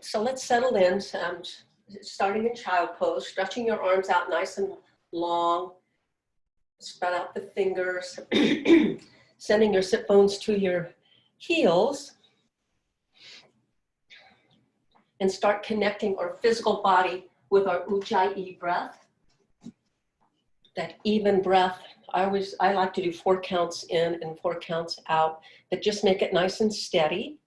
so let's settle in. Starting in child pose, stretching your arms out nice and long. Spread out the fingers, sending your sit bones to your heels. And start connecting our physical body with our Ujjayi breath. That even breath. I like to do 4 counts in and 4 counts out, but just make it nice and steady.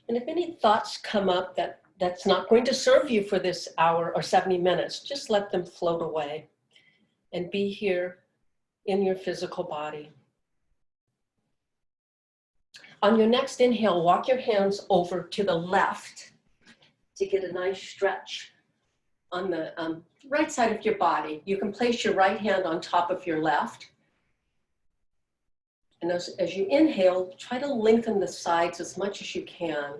And if any thoughts come up that's not going to serve you for this hour or 70 minutes, just let them float away and be here in your physical body. On your next inhale, walk your hands over to the left to get a nice stretch on the right side of your body. You can place your right hand on top of your left. And as you inhale, try to lengthen the sides as much as you can.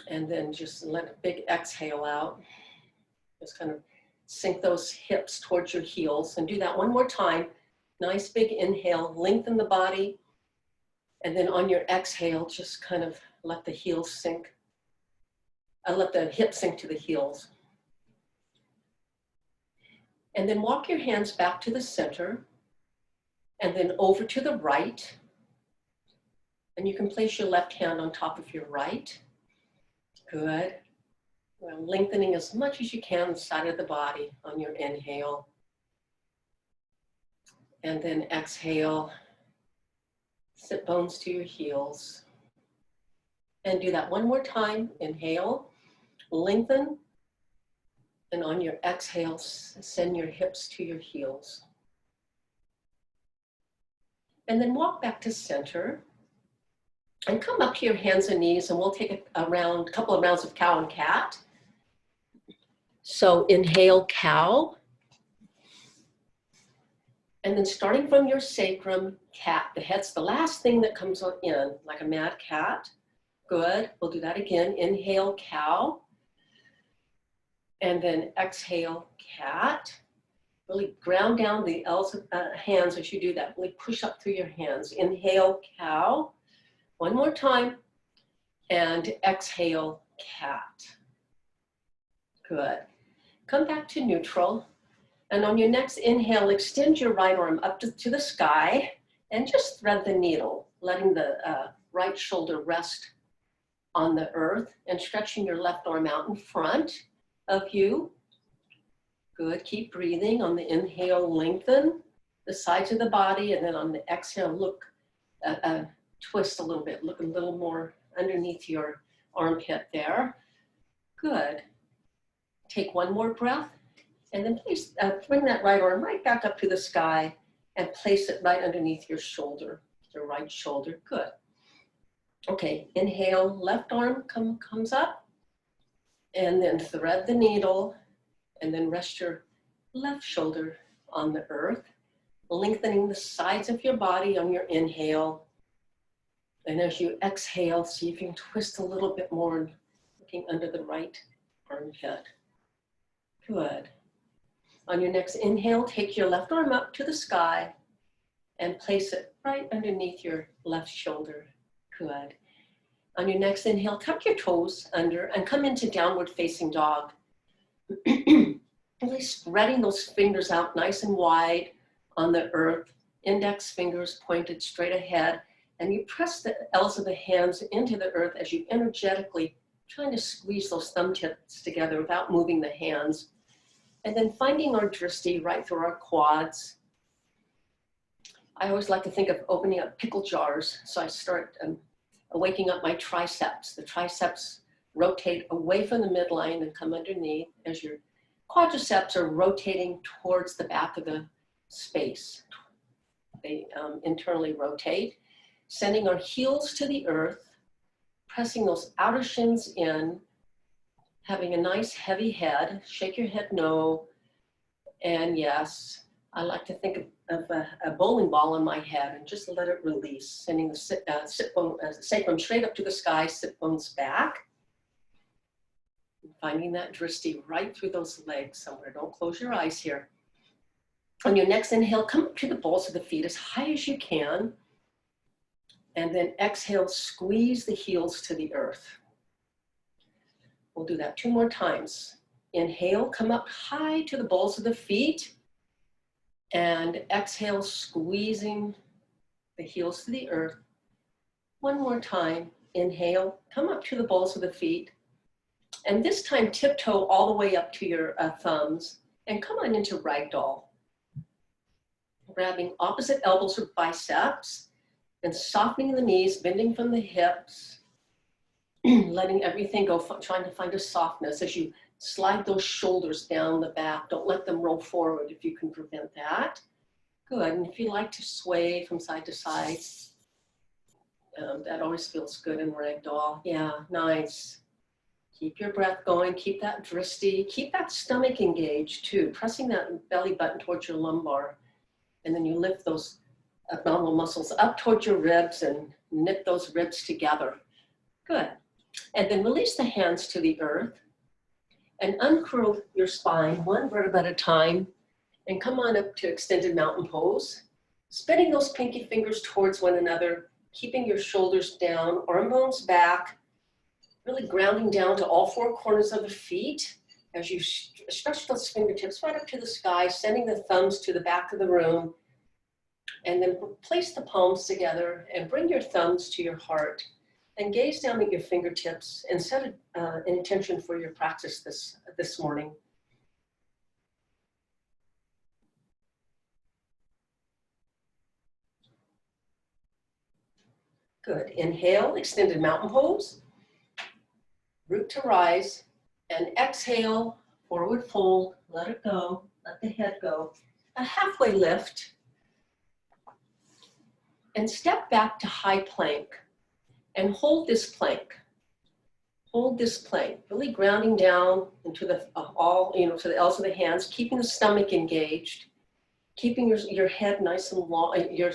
And then just let a big exhale out. Just kind of sink those hips towards your heels and do that one more time. Nice big inhale, lengthen the body. And then on your exhale, just kind of let the heels sink. Let the hips sink to the heels. And then walk your hands back to the center. And then over to the right. And you can place your left hand on top of your right. Good. Well, lengthening as much as you can the side of the body on your inhale. And then exhale. Sit bones to your heels. And do that one more time. Inhale, lengthen. And on your exhale, send your hips to your heels. And then walk back to center and come up to your hands and knees, and we'll take a couple of rounds of cow and cat. So inhale, cow. And then starting from your sacrum, cat. The head's the last thing that comes in, like a mad cat. Good, we'll do that again. Inhale, cow. And then exhale, cat. Really ground down the hands as you do that. Really push up through your hands. Inhale, cow. One more time. And exhale, cat. Good. Come back to neutral. And on your next inhale, extend your right arm up to the sky and just thread the needle, letting the right shoulder rest on the earth and stretching your left arm out in front of you. Good, keep breathing. On the inhale, lengthen the sides of the body, and then on the exhale, look, twist a little bit, look a little more underneath your armpit there. Good. Take one more breath, and then please bring that right arm right back up to the sky and place it right underneath your shoulder, your right shoulder. Good. Okay, inhale, left arm comes up, and then thread the needle, and then rest your left shoulder on the earth, lengthening the sides of your body on your inhale. And as you exhale, see if you can twist a little bit more, looking under the right armpit. Good. On your next inhale, take your left arm up to the sky and place it right underneath your left shoulder. Good. On your next inhale, tuck your toes under and come into downward facing dog. Really spreading those fingers out nice and wide on the earth, index fingers pointed straight ahead, and you press the L's of the hands into the earth as you energetically trying to squeeze those thumb tips together without moving the hands. And then finding our drishti right through our quads. I always like to think of opening up pickle jars. So I start waking up my triceps. The triceps rotate away from the midline and come underneath as your quadriceps are rotating towards the back of the space. They internally rotate, sending our heels to the earth, pressing those outer shins in, having a nice heavy head. Shake your head no. And yes, I like to think of a bowling ball on my head and just let it release, sending the sacrum straight up to the sky, sit bones back. And finding that drishti right through those legs somewhere. Don't close your eyes here. On your next inhale, come up to the balls of the feet as high as you can. And then exhale, squeeze the heels to the earth. We'll do that 2 more times. Inhale, come up high to the balls of the feet. And exhale, squeezing the heels to the earth. 1 more time. Inhale, come up to the balls of the feet. And this time, tiptoe all the way up to your thumbs. And come on into ragdoll. Grabbing opposite elbows or biceps. And softening the knees, bending from the hips. Letting everything go, trying to find a softness as you slide those shoulders down the back. Don't let them roll forward if you can prevent that. Good, and if you like to sway from side to side, that always feels good in ragdoll. Yeah, nice. Keep your breath going, keep that drishti, keep that stomach engaged too, pressing that belly button towards your lumbar. And then you lift those abdominal muscles up towards your ribs and knit those ribs together. Good. And then release the hands to the earth and uncurl your spine 1 vertebra at a time and come on up to extended mountain pose. Spinning those pinky fingers towards one another, keeping your shoulders down, arm bones back, really grounding down to all 4 corners of the feet as you stretch those fingertips right up to the sky, sending the thumbs to the back of the room. And then place the palms together and bring your thumbs to your heart. And gaze down at your fingertips and set an intention for your practice this morning. Good. Inhale, extended mountain pose. Root to rise. And exhale, forward fold. Let it go. Let the head go. A halfway lift. And step back to high plank. And hold this plank. Hold this plank, really grounding down into the to the L's of the hands, keeping the stomach engaged, keeping your head nice and long, your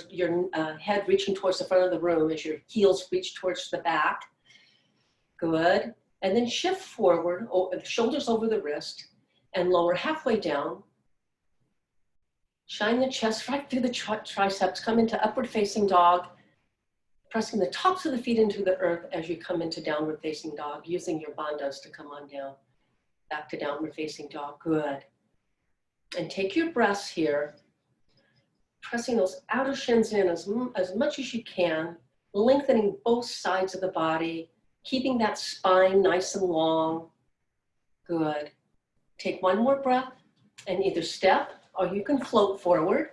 head reaching towards the front of the room as your heels reach towards the back. Good. And then shift forward, shoulders over the wrist, and lower halfway down. Shine the chest right through the triceps, come into upward facing dog. Pressing the tops of the feet into the earth as you come into downward facing dog, using your bandhas to come on down. Back to downward facing dog, good. And take your breaths here, pressing those outer shins in as much as you can, lengthening both sides of the body, keeping that spine nice and long, good. Take 1 more breath and either step or you can float forward.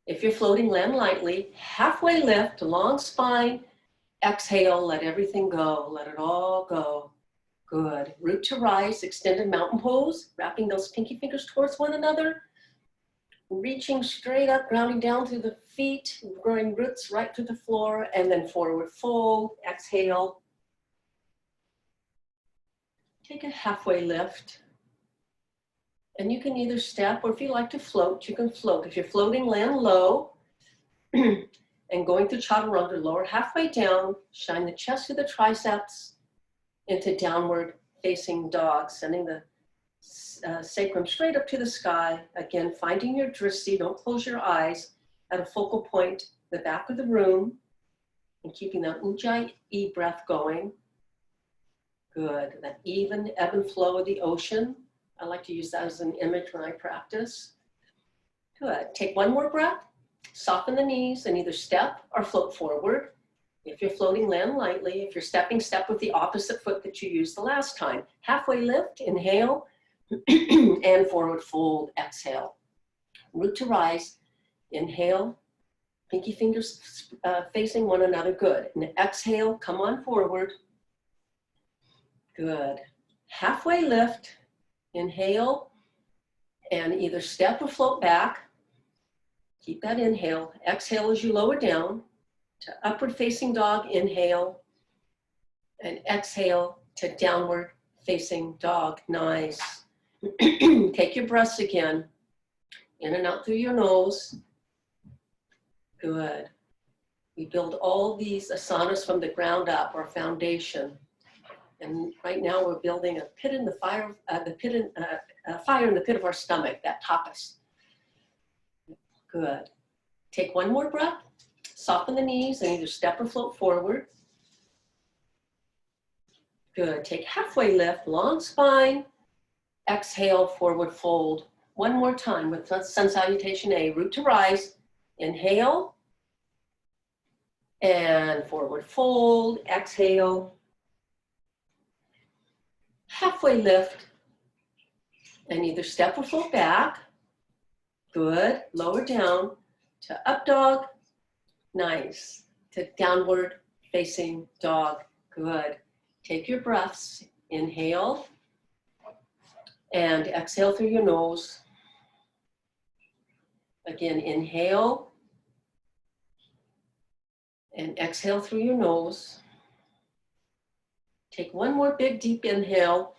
If you're floating, land lightly, halfway lift, long spine, exhale, let everything go, let it all go. Good. Root to rise, extended mountain pose, wrapping those pinky fingers towards one another, reaching straight up, grounding down through the feet, growing roots right to the floor, and then forward fold, exhale. Take a halfway lift. And you can either step, or if you like to float, you can float. If you're floating, land low. And going through chaturanga, lower halfway down, shine the chest to the triceps into downward facing dog, sending the sacrum straight up to the sky. Again, finding your drishti, don't close your eyes, at a focal point, the back of the room, and keeping that ujjayi breath going. Good, that even ebb and flow of the ocean. I like to use that as an image when I practice. Good. Take 1 more breath. Soften the knees and either step or float forward. If you're floating, land lightly. If you're stepping, step with the opposite foot that you used the last time. Halfway lift, inhale, and forward fold, exhale. Root to rise, inhale, pinky fingers facing one another, good. And exhale, come on forward. Good. Halfway lift. Inhale, and either step or float back. Keep that inhale. Exhale as you lower down to upward facing dog, inhale, and exhale to downward facing dog, nice. Take your breaths again, in and out through your nose, good. We build all these asanas from the ground up, our foundation. And right now we're building a pit in the fire, fire in the pit of our stomach, that tapas. Good. Take one more breath. Soften the knees and either step or float forward. Good. Take halfway lift, long spine. Exhale, forward fold. One more time with sun salutation A, root to rise. Inhale. And forward fold. Exhale. Halfway lift. And either step or float back. Good. Lower down to up dog. Nice. To downward facing dog. Good. Take your breaths. Inhale. And exhale through your nose. Again, inhale. And exhale through your nose. Take one more big deep inhale.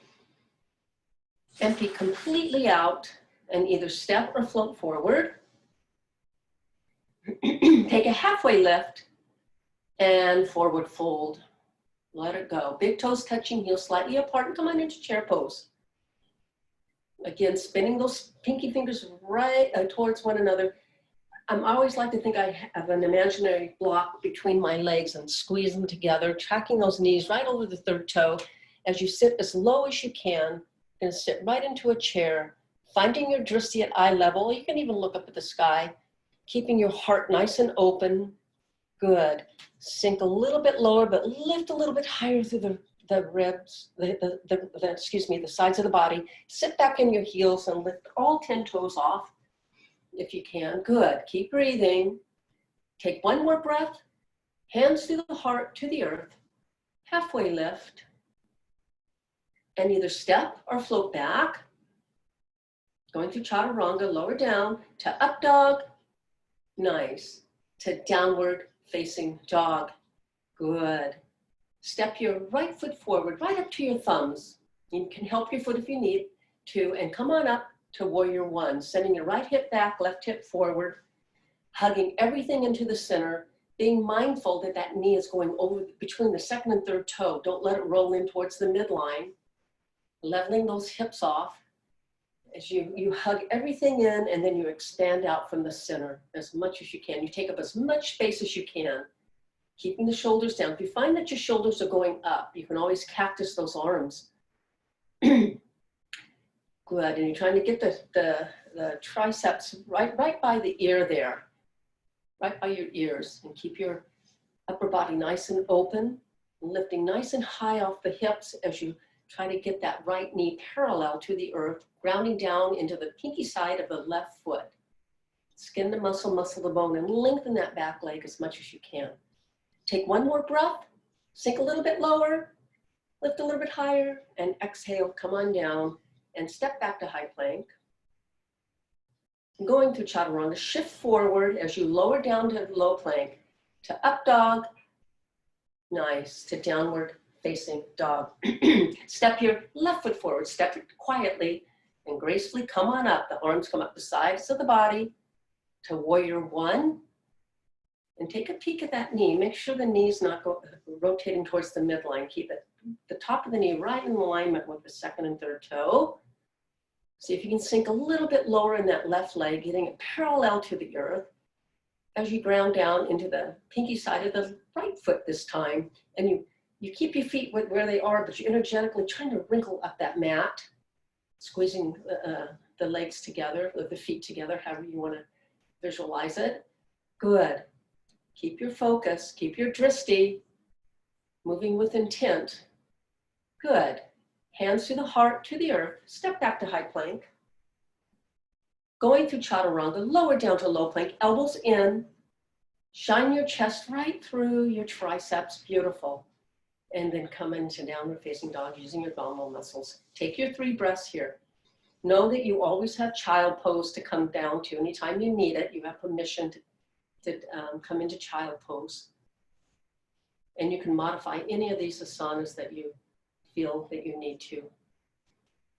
Empty completely out and either step or float forward. Take a halfway lift and forward fold. Let it go. Big toes touching, heels slightly apart, and come on into chair pose. Again, spinning those pinky fingers right towards one another. I always like to think I have an imaginary block between my legs and squeeze them together, tracking those knees right over the third toe. As you sit as low as you can, you're going to sit right into a chair, finding your drishti at eye level. You can even look up at the sky, keeping your heart nice and open. Good. Sink a little bit lower, but lift a little bit higher through the ribs, the sides of the body. Sit back in your heels and lift all 10 toes off if you can. Good. Keep breathing. Take one more breath. Hands through the heart to the earth. Halfway lift. And either step or float back. Going through chaturanga, lower down to up dog. Nice. To downward facing dog. Good. Step your right foot forward, right up to your thumbs. You can help your foot if you need to, and come on up to warrior one, sending your right hip back, left hip forward, hugging everything into the center, being mindful that that knee is going over between the second and third toe. Don't let it roll in towards the midline. Leveling those hips off as you hug everything in, and then you expand out from the center as much as you can. You take up as much space as you can, keeping the shoulders down. If you find that your shoulders are going up, you can always cactus those arms. Good, and you're trying to get the triceps right by the ear there, right by your ears, and keep your upper body nice and open, lifting nice and high off the hips as you try to get that right knee parallel to the earth, grounding down into the pinky side of the left foot. Skin the muscle, muscle the bone, and lengthen that back leg as much as you can. Take one more breath, sink a little bit lower, lift a little bit higher, and exhale, come on down, and step back to high plank. Going through chaturanga, shift forward as you lower down to low plank, to up dog, nice, to downward facing dog. Step your left foot forward, step it quietly, and gracefully come on up. The arms come up the sides of the body to warrior one. And take a peek at that knee. Make sure the knee's not rotating towards the midline. Keep it, the top of the knee right in alignment with the second and third toe. See if you can sink a little bit lower in that left leg, getting it parallel to the earth as you ground down into the pinky side of the right foot this time. And you keep your feet where they are, but you're energetically trying to wrinkle up that mat, squeezing the legs together, or the feet together, however you want to visualize it. Good. Keep your focus, keep your drishti, moving with intent. Good. Hands to the heart, to the earth, step back to high plank. Going through chaturanga, lower down to low plank, elbows in, shine your chest right through your triceps, beautiful. And then come into downward facing dog using your abdominal muscles. Take your 3 breaths here. Know that you always have child pose to come down to. Anytime you need it, you have permission to come into child pose. And you can modify any of these asanas that you feel that you need to.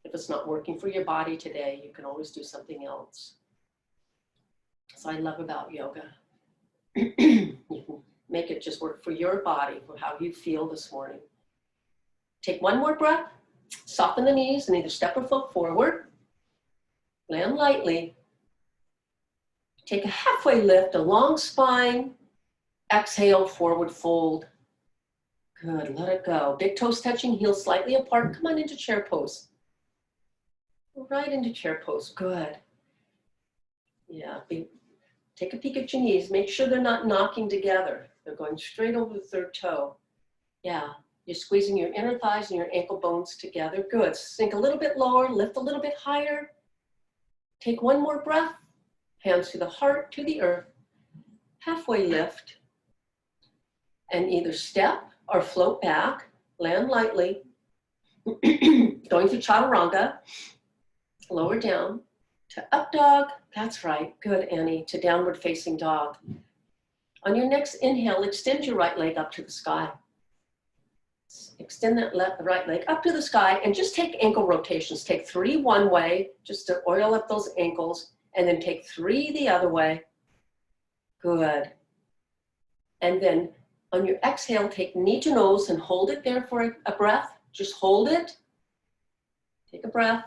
If it's not working for your body today, you can always do something else. So I love about yoga. You can make it just work for your body, for how you feel this morning. Take one more breath, soften the knees, and either step or float forward. Land lightly. Take a halfway lift, a long spine. Exhale, forward fold. Good, let it go. Big toes touching, heels slightly apart. Come on into chair pose. Right into chair pose, good. Yeah, take a peek at your knees. Make sure they're not knocking together. They're going straight over the third toe. Yeah, you're squeezing your inner thighs and your ankle bones together. Good, sink a little bit lower, lift a little bit higher. Take one more breath. Hands to the heart, to the earth. Halfway lift. And either step or float back. Land lightly. Going through chaturanga. Lower down to up dog. That's right. Good, Annie. To downward facing dog. On your next inhale, extend your right leg up to the sky. Extend that right leg up to the sky and just take ankle rotations. Take 3 one way, just to oil up those ankles, and then take 3 the other way. Good. And then on your exhale, take knee to nose and hold it there for a breath. Just hold it. Take a breath.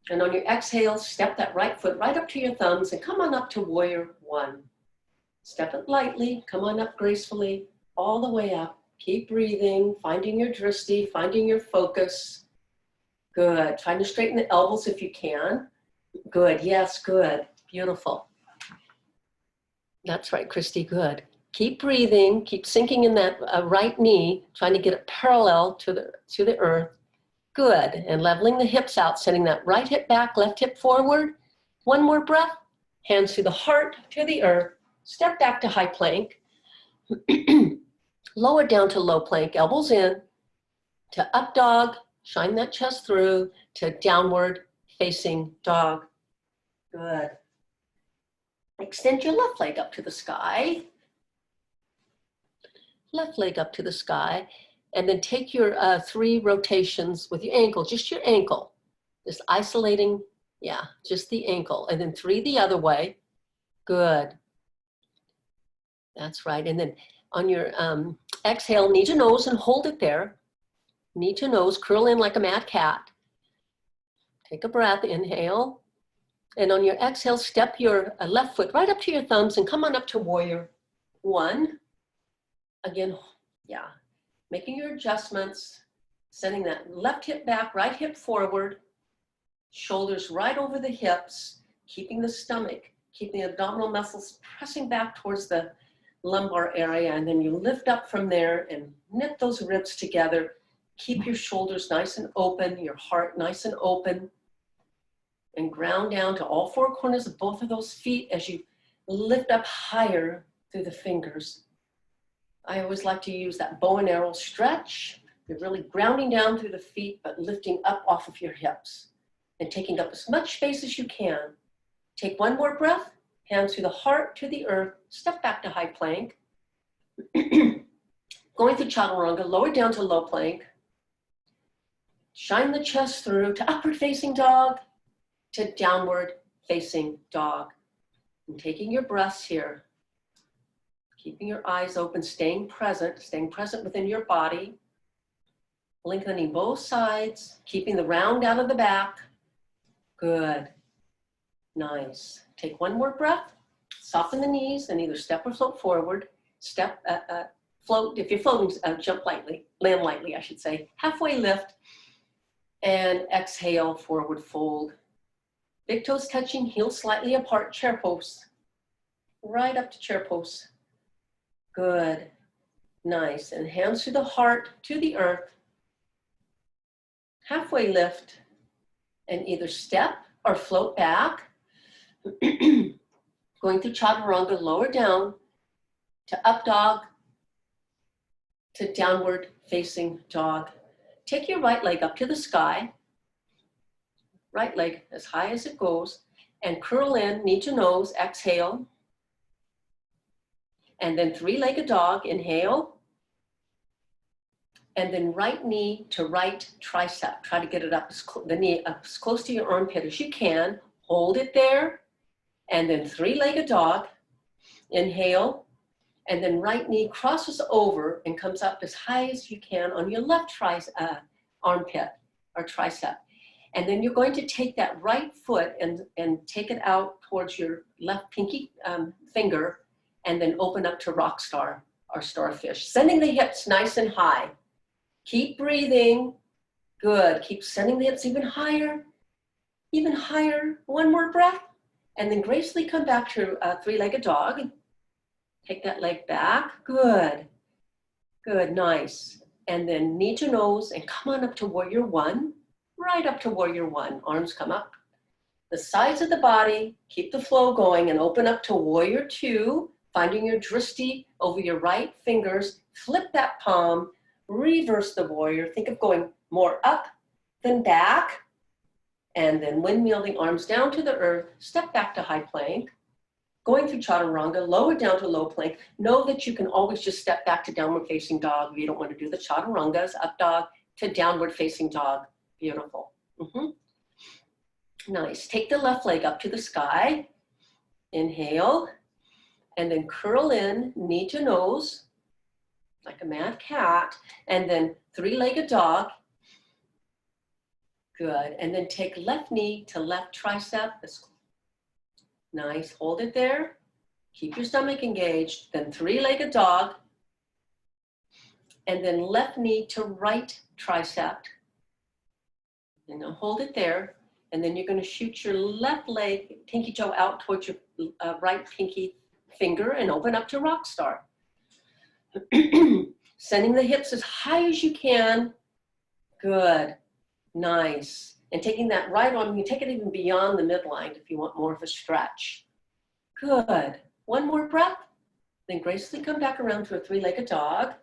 And on your exhale, step that right foot right up to your thumbs and come on up to warrior 1. Step it lightly, come on up gracefully, all the way up. Keep breathing, finding your drishti, finding your focus. Good, trying to straighten the elbows if you can. Good, yes, good, beautiful. That's right, Christy, good. Keep breathing, keep sinking in that right knee, trying to get it parallel to the earth. Good, and leveling the hips out, sending that right hip back, left hip forward. One more breath, hands to the heart, to the earth. Step back to high plank. Lower down to low plank, elbows in. To up dog, shine that chest through. To downward facing dog. Good. Extend your left leg up to the sky. Left leg up to the sky. And then take your 3 rotations with your ankle, just your ankle. Just isolating, yeah, just the ankle. And then 3 the other way. Good. That's right. And then on your exhale, knee to nose and hold it there. Knee to nose, curl in like a mad cat. Take a breath, inhale. And on your exhale, step your left foot right up to your thumbs and come on up to warrior 1. Again, yeah. Making your adjustments, sending that left hip back, right hip forward, shoulders right over the hips, keeping the stomach, keeping the abdominal muscles pressing back towards the lumbar area, and then you lift up from there and knit those ribs together. Keep your shoulders nice and open, your heart nice and open, and ground down to all 4 corners of both of those feet as you lift up higher through the fingers. I always like to use that bow and arrow stretch. You're really grounding down through the feet, but lifting up off of your hips and taking up as much space as you can. Take one more breath, hands to the heart, to the earth, step back to high plank. Going through chaturanga, lower down to low plank. Shine the chest through to upward facing dog, to downward facing dog. And taking your breaths here. Keeping your eyes open, staying present within your body. Lengthening both sides, keeping the round out of the back. Good. Nice. Take one more breath. Soften the knees and either step or float forward. Step, float. If you're floating, jump lightly, land lightly, I should say. Halfway lift and exhale, forward fold. Big toes touching, heels slightly apart, chair pose. Right up to chair pose. Good, nice. And hands to the heart, to the earth. Halfway lift and either step or float back. Going through chaturanga, lower down to up dog, to downward facing dog. Take your right leg up to the sky. Right leg as high as it goes and curl in, knee to nose, exhale. And then 3-legged dog, inhale. And then right knee to right tricep. Try to get it up, the knee up as close to your armpit as you can. Hold it there. And then 3-legged dog, inhale. And then right knee crosses over and comes up as high as you can on your left armpit or tricep. And then you're going to take that right foot and take it out towards your left pinky finger, and then open up to rock star or starfish. Sending the hips nice and high. Keep breathing. Good. Keep sending the hips even higher, even higher. One more breath. And then gracefully come back to a three-legged dog. Take that leg back. Good. Good. Nice. And then knee to nose and come on up to warrior one. Right up to warrior one. Arms come up the sides of the body. Keep the flow going and open up to warrior two. Finding your drishti over your right fingers. Flip that palm. Reverse the warrior. Think of going more up than back. And then windmill the arms down to the earth. Step back to high plank. Going through chaturanga, lower down to low plank. Know that you can always just step back to downward facing dog if you don't want to do the chaturangas. Up dog to downward facing dog. Beautiful. Nice. Take the left leg up to the sky. Inhale. And then curl in, knee to nose, like a mad cat. And then three-legged dog. Good. And then take left knee to left tricep. Nice. Hold it there. Keep your stomach engaged. Then three-legged dog. And then left knee to right tricep. And now hold it there. And then you're going to shoot your left leg, pinky toe out towards your right pinky finger and open up to rock star. Sending the hips as high as you can. Good. Nice. And taking that right arm, you take it even beyond the midline if you want more of a stretch. Good. One more breath. Then gracefully come back around to a three-legged dog.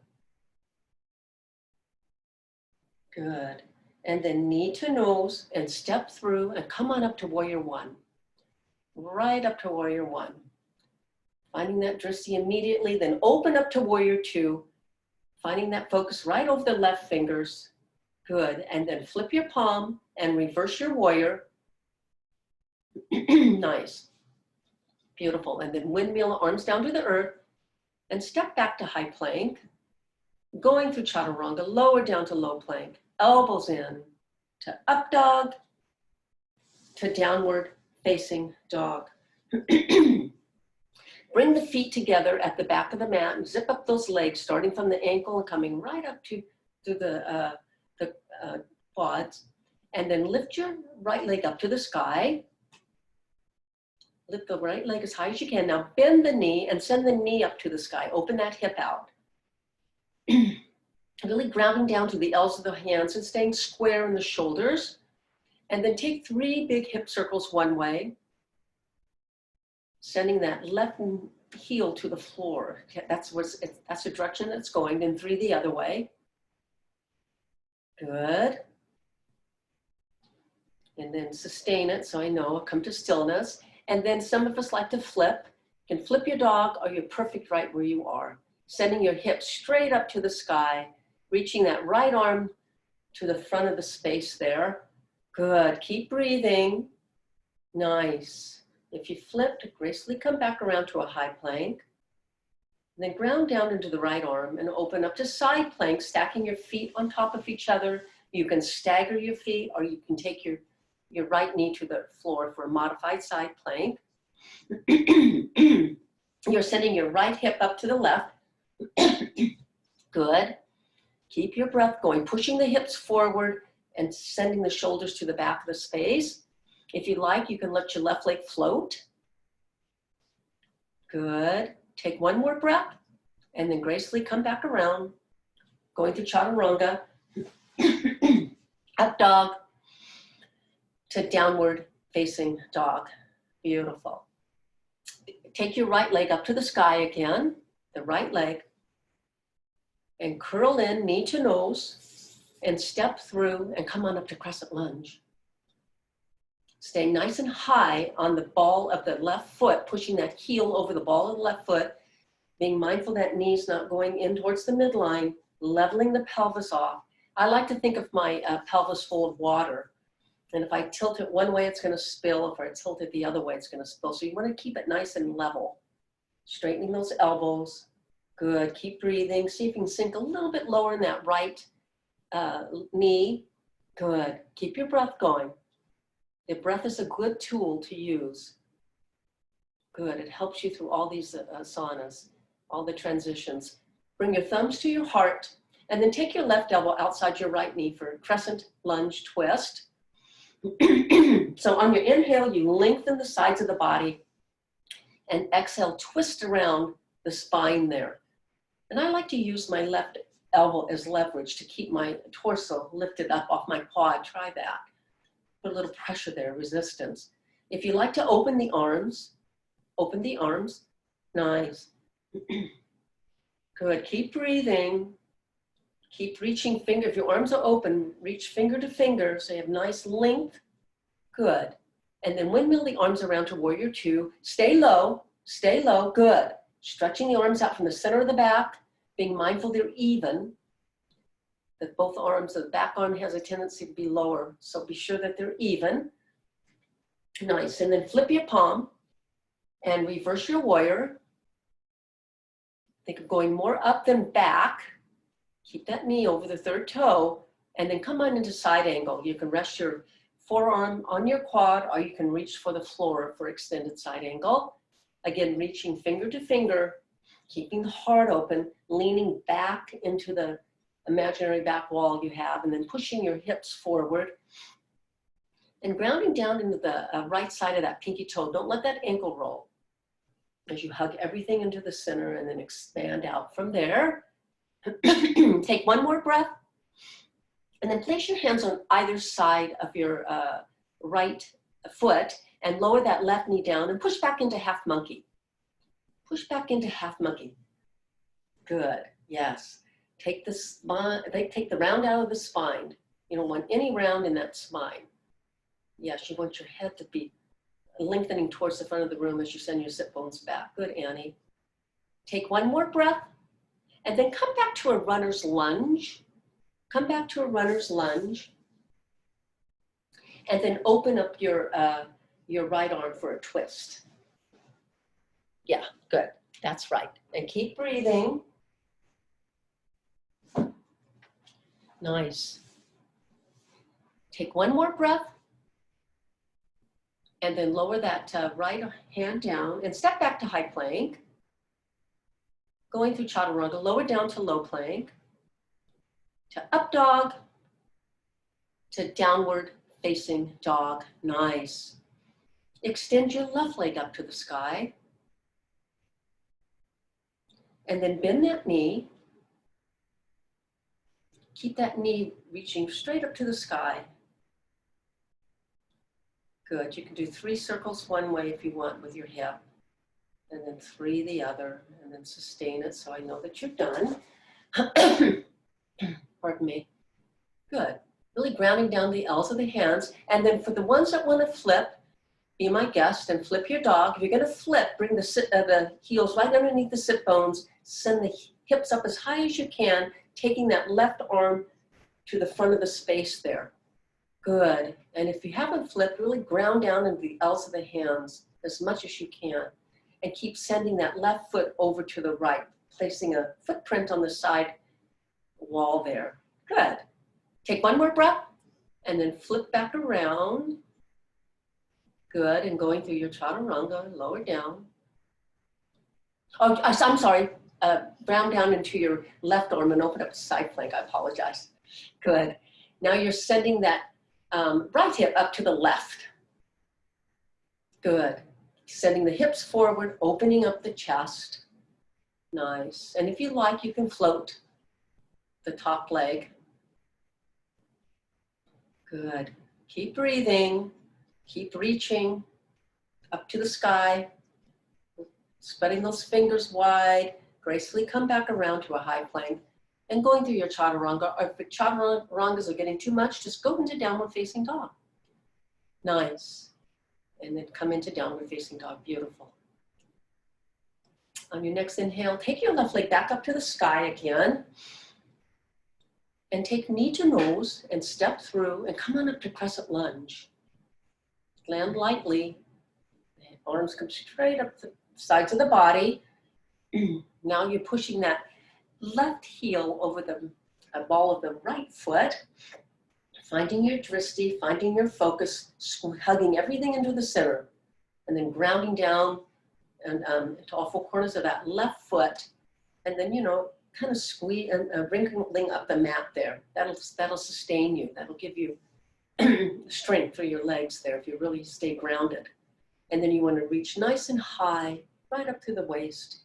Good. And then knee to nose and step through and come on up to warrior one. Right up to warrior one. Finding that drishti immediately, then open up to warrior two. Finding that focus right over the left fingers. Good. And then flip your palm and reverse your warrior. Nice. Beautiful. And then windmill, arms down to the earth and step back to high plank. Going through chaturanga, lower down to low plank. Elbows in to up dog to downward facing dog. Bring the feet together at the back of the mat and zip up those legs, starting from the ankle and coming right up to the quads. And then lift your right leg up to the sky. Lift the right leg as high as you can. Now bend the knee and send the knee up to the sky. Open that hip out. Really grounding down to the L's of the hands and staying square in the shoulders. And then take 3 big hip circles one way. Sending that left heel to the floor. That's the direction that's going. Then 3 the other way. Good. And then sustain it. So I know I'll come to stillness. And then some of us like to flip. You can flip your dog or you're perfect right where you are. Sending your hips straight up to the sky. Reaching that right arm to the front of the space there. Good. Keep breathing. Nice. If you flip, gracefully come back around to a high plank. Then ground down into the right arm and open up to side plank, stacking your feet on top of each other. You can stagger your feet or you can take your right knee to the floor for a modified side plank. You're sending your right hip up to the left. Good. Keep your breath going, pushing the hips forward and sending the shoulders to the back of the space. If you like, you can let your left leg float. Good. Take one more breath and then gracefully come back around, going through chaturanga, up dog to downward facing dog. Beautiful. Take your right leg up to the sky again, the right leg, and curl in, knee to nose, and step through and come on up to crescent lunge. Stay nice and high on the ball of the left foot, pushing that heel over the ball of the left foot, being mindful that knee's not going in towards the midline, leveling the pelvis off. I like to think of my pelvis full of water. And if I tilt it one way, it's going to spill. If I tilt it the other way, it's going to spill. So you want to keep it nice and level. Straightening those elbows. Good. Keep breathing. See if you can sink a little bit lower in that right knee. Good. Keep your breath going. The breath is a good tool to use. Good, it helps you through all these asanas, all the transitions. Bring your thumbs to your heart, and then take your left elbow outside your right knee for a crescent lunge twist. So on your inhale, you lengthen the sides of the body, and exhale, twist around the spine there. And I like to use my left elbow as leverage to keep my torso lifted up off my quad. Try that. Put a little pressure there, resistance. If you like to open the arms. Nice. Good, keep breathing. Keep reaching finger. If your arms are open, reach finger to finger so you have nice length. Good. And then windmill the arms around to warrior two. Stay low, good. Stretching the arms out from the center of the back, being mindful they're even. That both arms, the back arm has a tendency to be lower, so be sure that they're even. Nice, and then flip your palm and reverse your warrior. Think of going more up than back. Keep that knee over the third toe, and then come on into side angle. You can rest your forearm on your quad, or you can reach for the floor for extended side angle. Again, reaching finger to finger, keeping the heart open, leaning back into the imaginary back wall you have, and then pushing your hips forward. And grounding down into the right side of that pinky toe. Don't let that ankle roll. As you hug everything into the center and then expand out from there. Take one more breath. And then place your hands on either side of your right foot and lower that left knee down and push back into half monkey. Push back into half monkey. Good, yes. Take the spine, take the round out of the spine. You don't want any round in that spine. Yes, you want your head to be lengthening towards the front of the room as you send your sit bones back. Good, Annie. Take one more breath and then come back to a runner's lunge. Come back to a runner's lunge. And then open up your right arm for a twist. Yeah, good. That's right. And keep breathing. Nice. Take one more breath. And then lower that right hand down and step back to high plank. Going through chaturanga, lower down to low plank, to up dog, to downward facing dog. Nice. Extend your left leg up to the sky. And then bend that knee. Keep that knee reaching straight up to the sky. Good, you can do 3 circles one way if you want with your hip, and then 3 the other, and then sustain it so I know that you're done. Pardon me. Good, really grounding down the L's of the hands, and then for the ones that want to flip, be my guest and flip your dog. If you're gonna flip, bring the heels right underneath the sit bones, send the hips up as high as you can, taking that left arm to the front of the space there. Good, and if you haven't flipped, really ground down into the L's of the hands as much as you can. And keep sending that left foot over to the right, placing a footprint on the side wall there. Good. Take one more breath, and then flip back around. Good, and going through your chaturanga, lower down. Oh, I'm sorry, round down into your left arm and open up to side plank, I apologize. Good. Now you're sending that right hip up to the left. Good. Sending the hips forward, opening up the chest. Nice. And if you like, you can float the top leg. Good. Keep breathing. Keep reaching up to the sky. Spreading those fingers wide. Gracefully come back around to a high plank. And going through your chaturanga, or if chaturangas are getting too much, just go into downward facing dog. Nice. And then come into downward facing dog, beautiful. On your next inhale, take your left leg back up to the sky again. And take knee to nose and step through and come on up to crescent lunge. Land lightly. Arms come straight up the sides of the body. Now you're pushing that left heel over the ball of the right foot. Finding your drishti, finding your focus, hugging everything into the center, and then grounding down and into all four corners of that left foot, and then, you know, kind of squeeze and wrinkling up the mat there. That'll sustain you. That'll give you strength through your legs there if you really stay grounded. And then you want to reach nice and high, right up to the waist.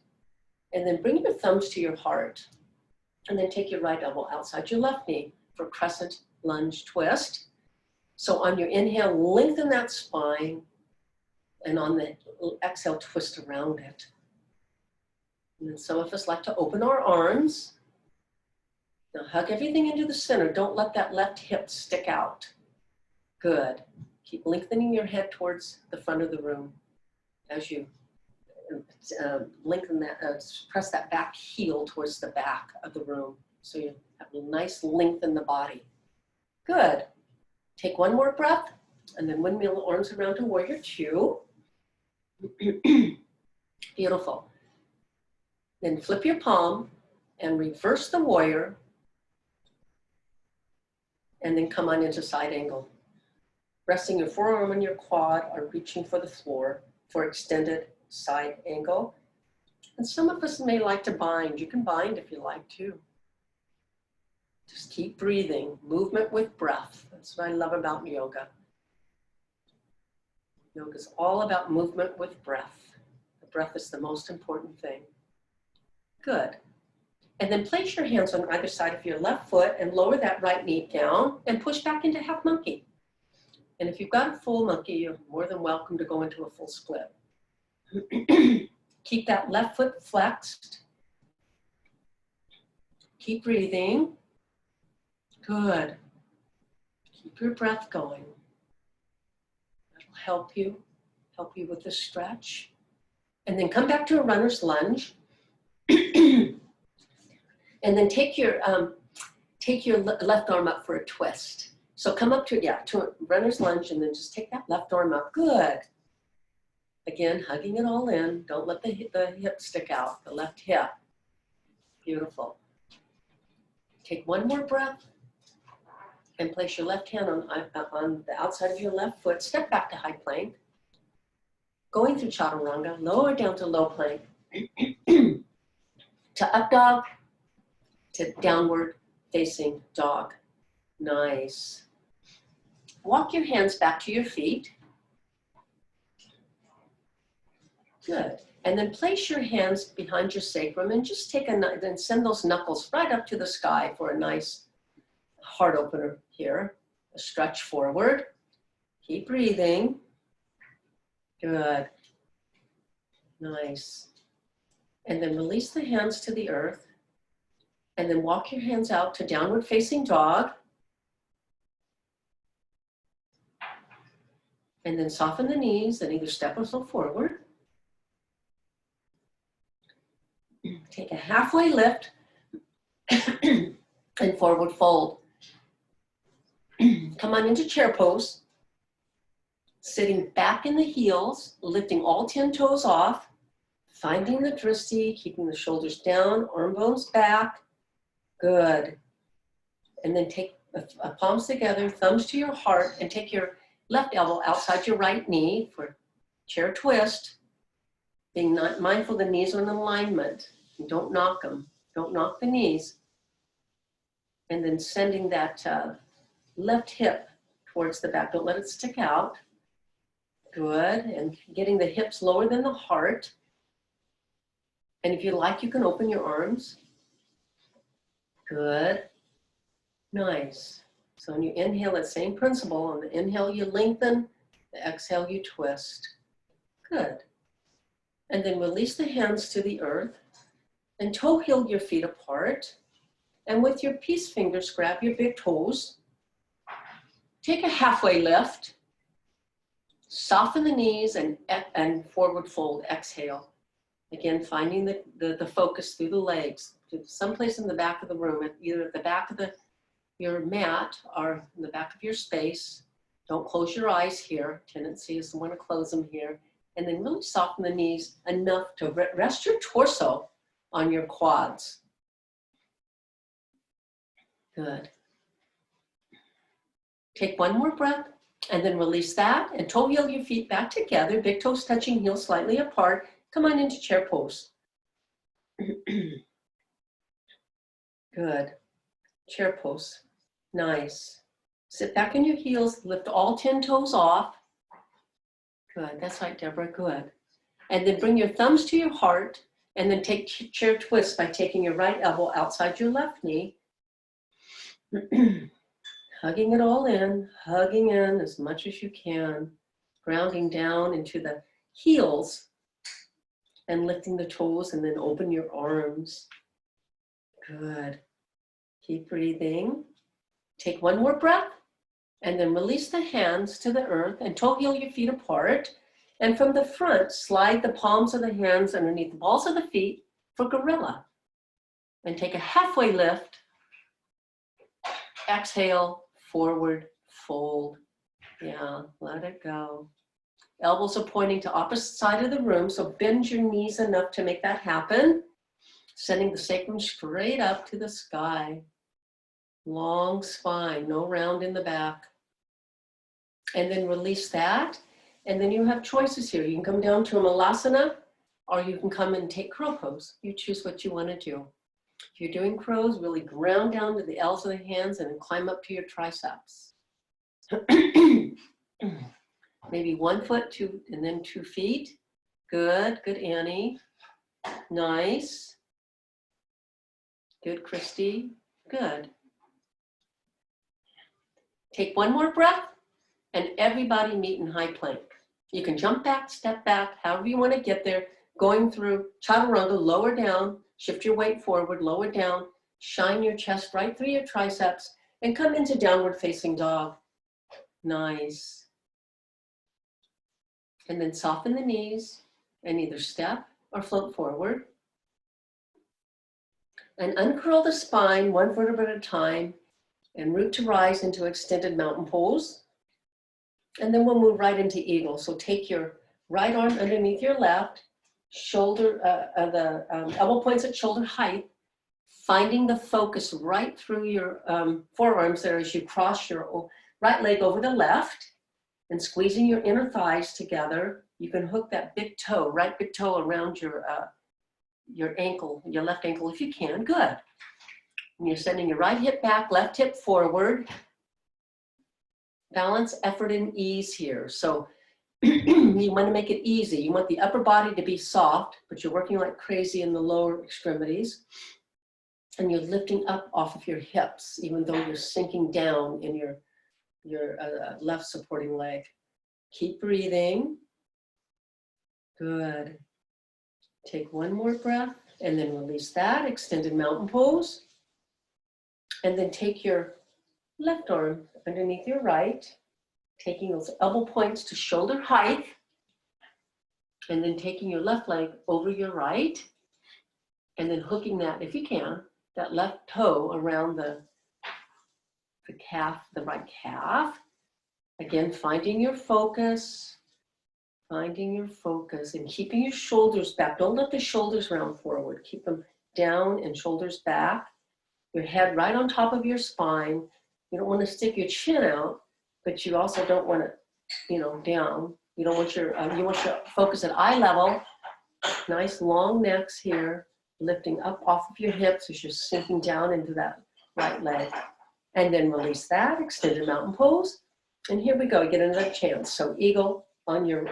And then bring your thumbs to your heart. And then take your right elbow outside your left knee for crescent lunge twist. So on your inhale, lengthen that spine. And on the exhale, twist around it. And then some of us like to open our arms. Now hug everything into the center. Don't let that left hip stick out. Good. Keep lengthening your head towards the front of the room as you lengthen that, press that back heel towards the back of the room. So you have a nice length in the body. Good. Take one more breath and then windmill the arms around to warrior two. Beautiful. Then flip your palm and reverse the warrior and then come on into side angle. Resting your forearm on your quad or reaching for the floor for extended side angle. And some of us may like to bind. You can bind if you like to. Just keep breathing, movement with breath. That's what I love about yoga. Yoga is all about movement with breath. The breath is the most important thing. Good. And then place your hands on either side of your left foot and lower that right knee down and push back into half monkey. And if you've got a full monkey, you're more than welcome to go into a full split. Keep that left foot flexed. Keep breathing. Good. Keep your breath going. That'll help you with the stretch. And then come back to a runner's lunge. And then take your left arm up for a twist. So come up to a runner's lunge and then just take that left arm up. Good. Again, hugging it all in. Don't let the hip stick out, the left hip. Beautiful. Take one more breath and place your left hand on the outside of your left foot. Step back to high plank. Going through chaturanga, lower down to low plank. To up dog, to downward facing dog. Nice. Walk your hands back to your feet. Good. And then place your hands behind your sacrum and just then send those knuckles right up to the sky for a nice heart opener here. A stretch forward. Keep breathing. Good. Nice. And then release the hands to the earth. And then walk your hands out to downward facing dog. And then soften the knees and either step or so forward. Take a halfway lift and forward fold. Come on into chair pose. Sitting back in the heels, lifting all 10 toes off, finding the drishti, keeping the shoulders down, arm bones back. Good. And then take palms together, thumbs to your heart, and take your left elbow outside your right knee for chair twist. Being not mindful the knees are in alignment. And don't knock them. Don't knock the knees. And then sending that left hip towards the back. Don't let it stick out. Good. And getting the hips lower than the heart. And if you like, you can open your arms. Good. Nice. So when you inhale, that same principle. On the inhale, you lengthen. The exhale, you twist. Good. And then release the hands to the earth. And toe heel your feet apart. And with your peace fingers, grab your big toes. Take a halfway lift. Soften the knees and forward fold. Exhale. Again, finding the focus through the legs. To someplace in the back of the room, either at the back of your mat or in the back of your space. Don't close your eyes here. Tendency is to want to close them here. And then really soften the knees enough to rest your torso on your quads. Good. Take one more breath and then release that and toe heel your feet back together, big toes touching, heels slightly apart. Come on into chair pose. Good. Chair pose. Nice. Sit back on your heels, lift all 10 toes off. Good, that's right, Deborah, good. And then bring your thumbs to your heart and then take chair twist by taking your right elbow outside your left knee. Hugging it all in, hugging in as much as you can, grounding down into the heels and lifting the toes and then open your arms. Good. Keep breathing. Take one more breath and then release the hands to the earth and toe heel your feet apart. And from the front, slide the palms of the hands underneath the balls of the feet for gorilla. And take a halfway lift. Exhale, forward, fold. Yeah, let it go. Elbows are pointing to opposite side of the room, so bend your knees enough to make that happen. Sending the sacrum straight up to the sky. Long spine, no round in the back. And then release that. And then you have choices here. You can come down to a malasana, or you can come and take crow pose. You choose what you want to do. If you're doing crows, really ground down to the L's of the hands and then climb up to your triceps. Maybe 1 foot, two, and then 2 feet. Good, good, Annie. Nice. Good, Christy. Good. Take one more breath, and everybody meet in high plank. You can jump back, step back, however you want to get there. Going through chaturanga, lower down, shift your weight forward, lower down, shine your chest right through your triceps, and come into downward facing dog. Nice. And then soften the knees and either step or float forward. And uncurl the spine 1 vertebra at a time and root to rise into extended mountain pose. And then we'll move right into eagle. So take your right arm underneath your left, shoulder, elbow points at shoulder height, finding the focus right through your forearms there as you cross your right leg over the left and squeezing your inner thighs together. You can hook that big toe, right big toe around your ankle, your left ankle if you can, good. And you're sending your right hip back, left hip forward. Balance, effort, and ease here. So you want to make it easy. You want the upper body to be soft, but you're working like crazy in the lower extremities. And you're lifting up off of your hips, even though you're sinking down in your left supporting leg. Keep breathing. Good. Take one more breath and then release that. Extended mountain pose. And then take your left arm underneath your right, taking those elbow points to shoulder height, and then taking your left leg over your right, and then hooking that, if you can, that left toe around the calf, the right calf. Again, finding your focus, and keeping your shoulders back. Don't let the shoulders round forward. Keep them down and shoulders back. Your head right on top of your spine. You don't want to stick your chin out, but you also don't want it, down. You don't want you want your focus at eye level. Nice long necks here, lifting up off of your hips as you're sinking down into that right leg. And then release that, extended mountain pose. And here we go, you get another chance. So eagle on your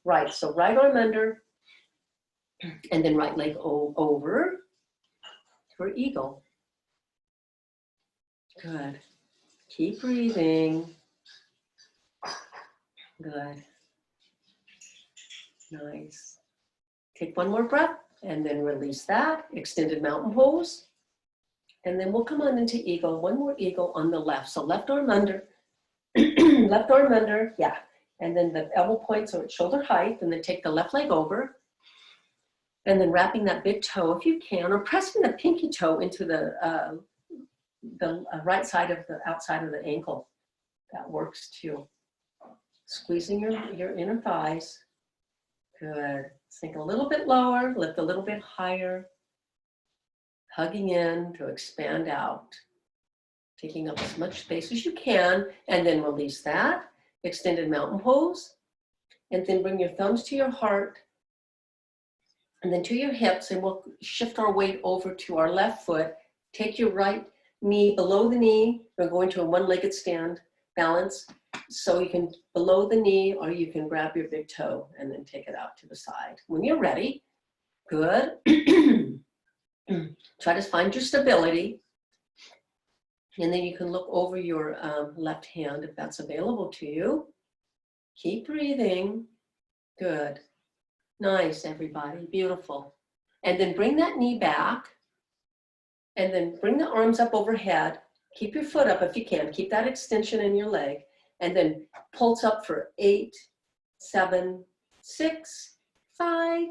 right. So right arm under, and then right leg over for eagle. Good. Keep breathing. Good. Nice. Take one more breath and then release that. Extended mountain pose. And then we'll come on into eagle. One more eagle on the left. So left arm under. Left arm under. Yeah. And then the elbow points are at shoulder height. And then take the left leg over. And then wrapping that big toe if you can, or pressing the pinky toe into the right side of the outside of the ankle. That works too. Squeezing your inner thighs. Good. Sink a little bit lower, lift a little bit higher. Hugging in to expand out taking up as much space as you can, and then release that. Extended mountain pose, and then bring your thumbs to your heart, and then to your hips, and we'll shift our weight over to our left foot. Take your right knee below the knee. We're going to a one-legged stand balance. So you can below the knee, or you can grab your big toe and then take it out to the side. When you're ready, good. Try to find your stability. And then you can look over your left hand if that's available to you. Keep breathing. Good. Nice, everybody. Beautiful. And then bring that knee back. And then bring the arms up overhead. Keep your foot up if you can. Keep that extension in your leg. And then pulse up for 8, 7, 6, 5,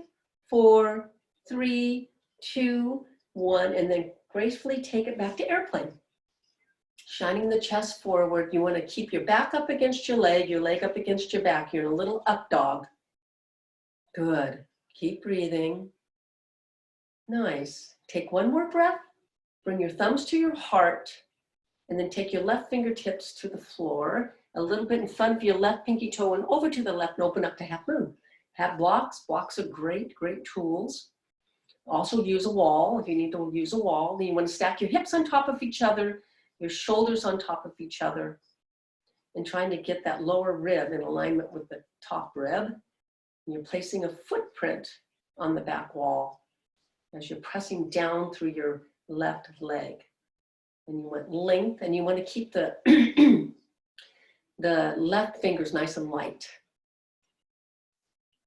4, 3, 2, 1. And then gracefully take it back to airplane. Shining the chest forward. You want to keep your back up against your leg up against your back. You're in a little up dog. Good. Keep breathing. Nice. Take one more breath. Bring your thumbs to your heart. And then take your left fingertips to the floor, a little bit in front of your left pinky toe and over to the left and open up to half moon. Have blocks. Blocks are great, great tools. Also use a wall if you need to use a wall. Then you want to stack your hips on top of each other, your shoulders on top of each other, and trying to get that lower rib in alignment with the top rib. And you're placing a footprint on the back wall as you're pressing down through your left leg. And you want length, and you want to keep the, the left fingers nice and light.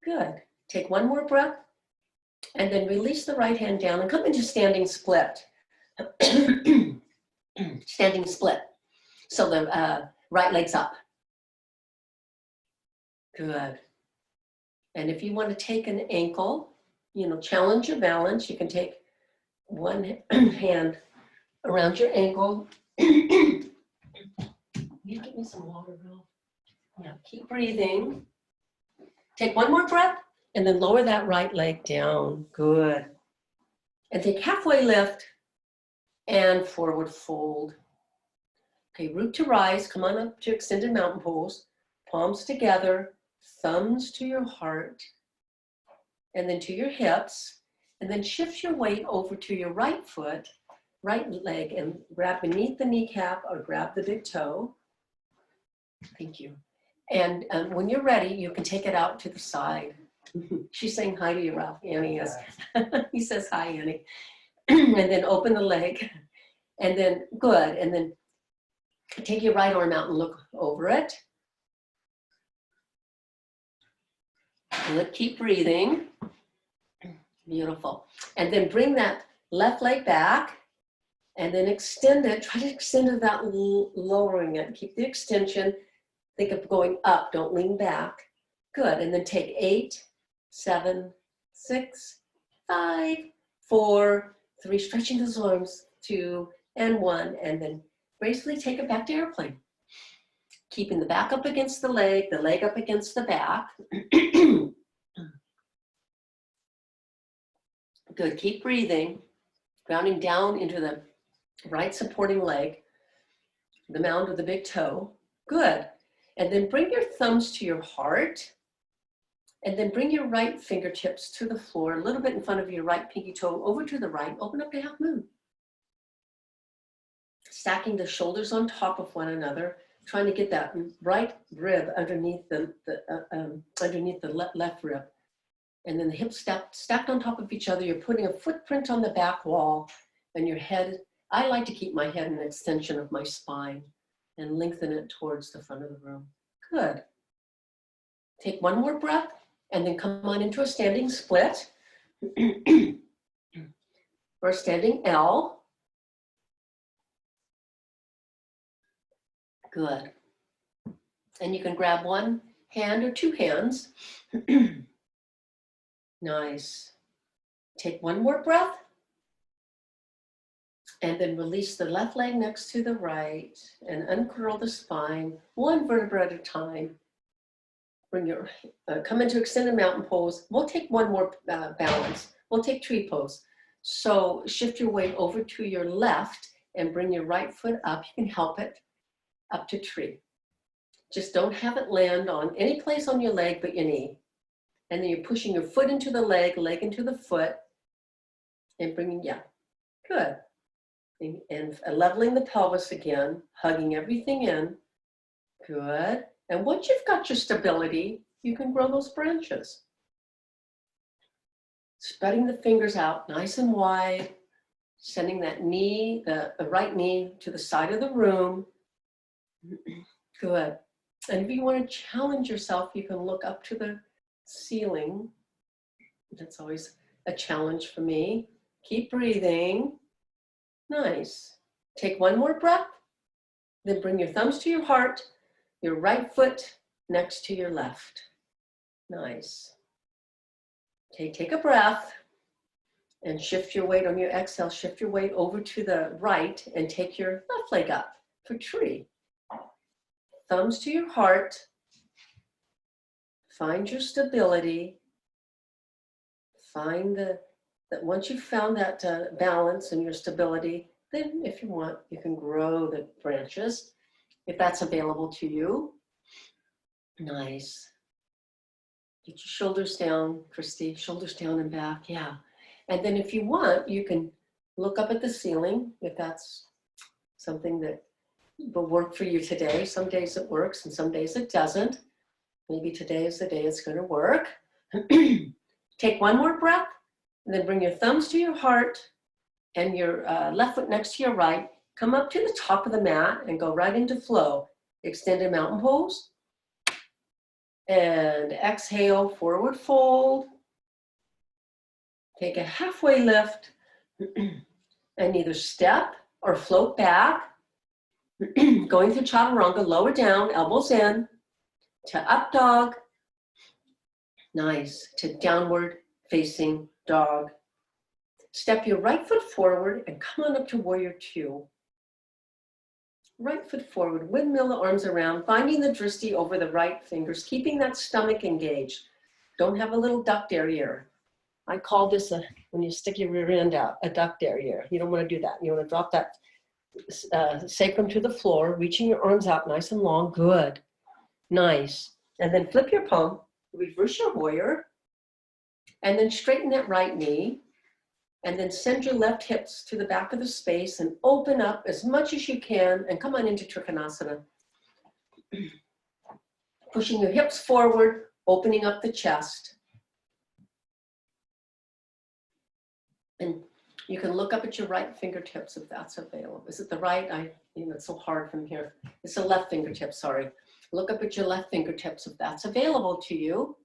Good. Take one more breath, and then release the right hand down and come into standing split. Standing split. So the right leg's up. Good. And if you want to take an ankle, challenge your balance, you can take one hand around your ankle. You give me some water, Bill. Yeah, keep breathing. Take one more breath and then lower that right leg down. Good. And take halfway lift and forward fold. Okay, root to rise. Come on up to extended mountain pose. Palms together, thumbs to your heart, and then to your hips. And then shift your weight over to your right foot, right leg, and grab beneath the kneecap or grab the big toe. Thank you. And when you're ready, you can take it out to the side. She's saying hi to you, Ralph. Annie is. He says hi, Annie. And then open the leg. And then, good. And then take your right arm out and look over it. Good. Keep breathing. Beautiful. And then bring that left leg back. And then extend it. Try to extend it without lowering it. Keep the extension. Think of going up. Don't lean back. Good. And then take 8, 7, 6, 5, 4, 3. Stretching those arms. 2 and 1. And then gracefully take it back to airplane. Keeping the back up against the leg up against the back. Good. Keep breathing. Grounding down into the right supporting leg, the mound of the big toe. Good. And then bring your thumbs to your heart. And then bring your right fingertips to the floor, a little bit in front of your right pinky toe, over to the right. Open up to half moon. Stacking the shoulders on top of one another, trying to get that right rib underneath the left rib. And then the hips stacked on top of each other. You're putting a footprint on the back wall, and your head, I like to keep my head an extension of my spine and lengthen it towards the front of the room. Good. Take one more breath and then come on into a standing split or a standing L. Good. And you can grab one hand or two hands. Nice. Take one more breath. And then release the left leg next to the right and uncurl the spine, one vertebra at a time. Bring your, come into extended mountain pose. We'll take one more balance. We'll take tree pose. So shift your weight over to your left and bring your right foot up. You can help it up to tree. Just don't have it land on any place on your leg but your knee. And then you're pushing your foot into the leg into the foot, and bringing, yeah, good. And leveling the pelvis again, hugging everything in, good. And once you've got your stability, you can grow those branches. Spreading the fingers out nice and wide, sending that knee, the right knee to the side of the room. Good. And if you want to challenge yourself, you can look up to the ceiling. That's always a challenge for me. Keep breathing. Nice. Take one more breath. Then bring your thumbs to your heart, your right foot next to your left. Nice. Okay, take a breath and shift your weight on your exhale. Shift your weight over to the right and take your left leg up for tree. Thumbs to your heart. Find your stability. Find that once you've found that balance and your stability, then if you want, you can grow the branches if that's available to you. Nice. Get your shoulders down, Christy, shoulders down and back, yeah. And then if you want, you can look up at the ceiling if that's something that will work for you today. Some days it works and some days it doesn't. Maybe today is the day it's going to work. Take one more breath, and then bring your thumbs to your heart and your left foot next to your right. Come up to the top of the mat and go right into flow. Extended mountain pose. And exhale, forward fold. Take a halfway lift and either step or float back. Going through chaturanga, lower down, elbows in, to up dog. Nice. To downward facing dog. Step your right foot forward and come on up to warrior two. Right foot forward, windmill the arms around, finding the drishti over the right fingers, keeping that stomach engaged. Don't have a little duck derriere. I call this when you stick your rear end out, a duck derriere. You don't want to do that. You want to drop that sacrum to the floor, reaching your arms out nice and long. Good. Nice. And then flip your palm, reverse your warrior, and then straighten that right knee. And then send your left hips to the back of the space and open up as much as you can and come on into Trikonasana. Pushing your hips forward, opening up the chest. And you can look up at your right fingertips if that's available. Is it the right? It's so hard from here. It's the left fingertip, sorry. Look up at your left fingertips if that's available to you.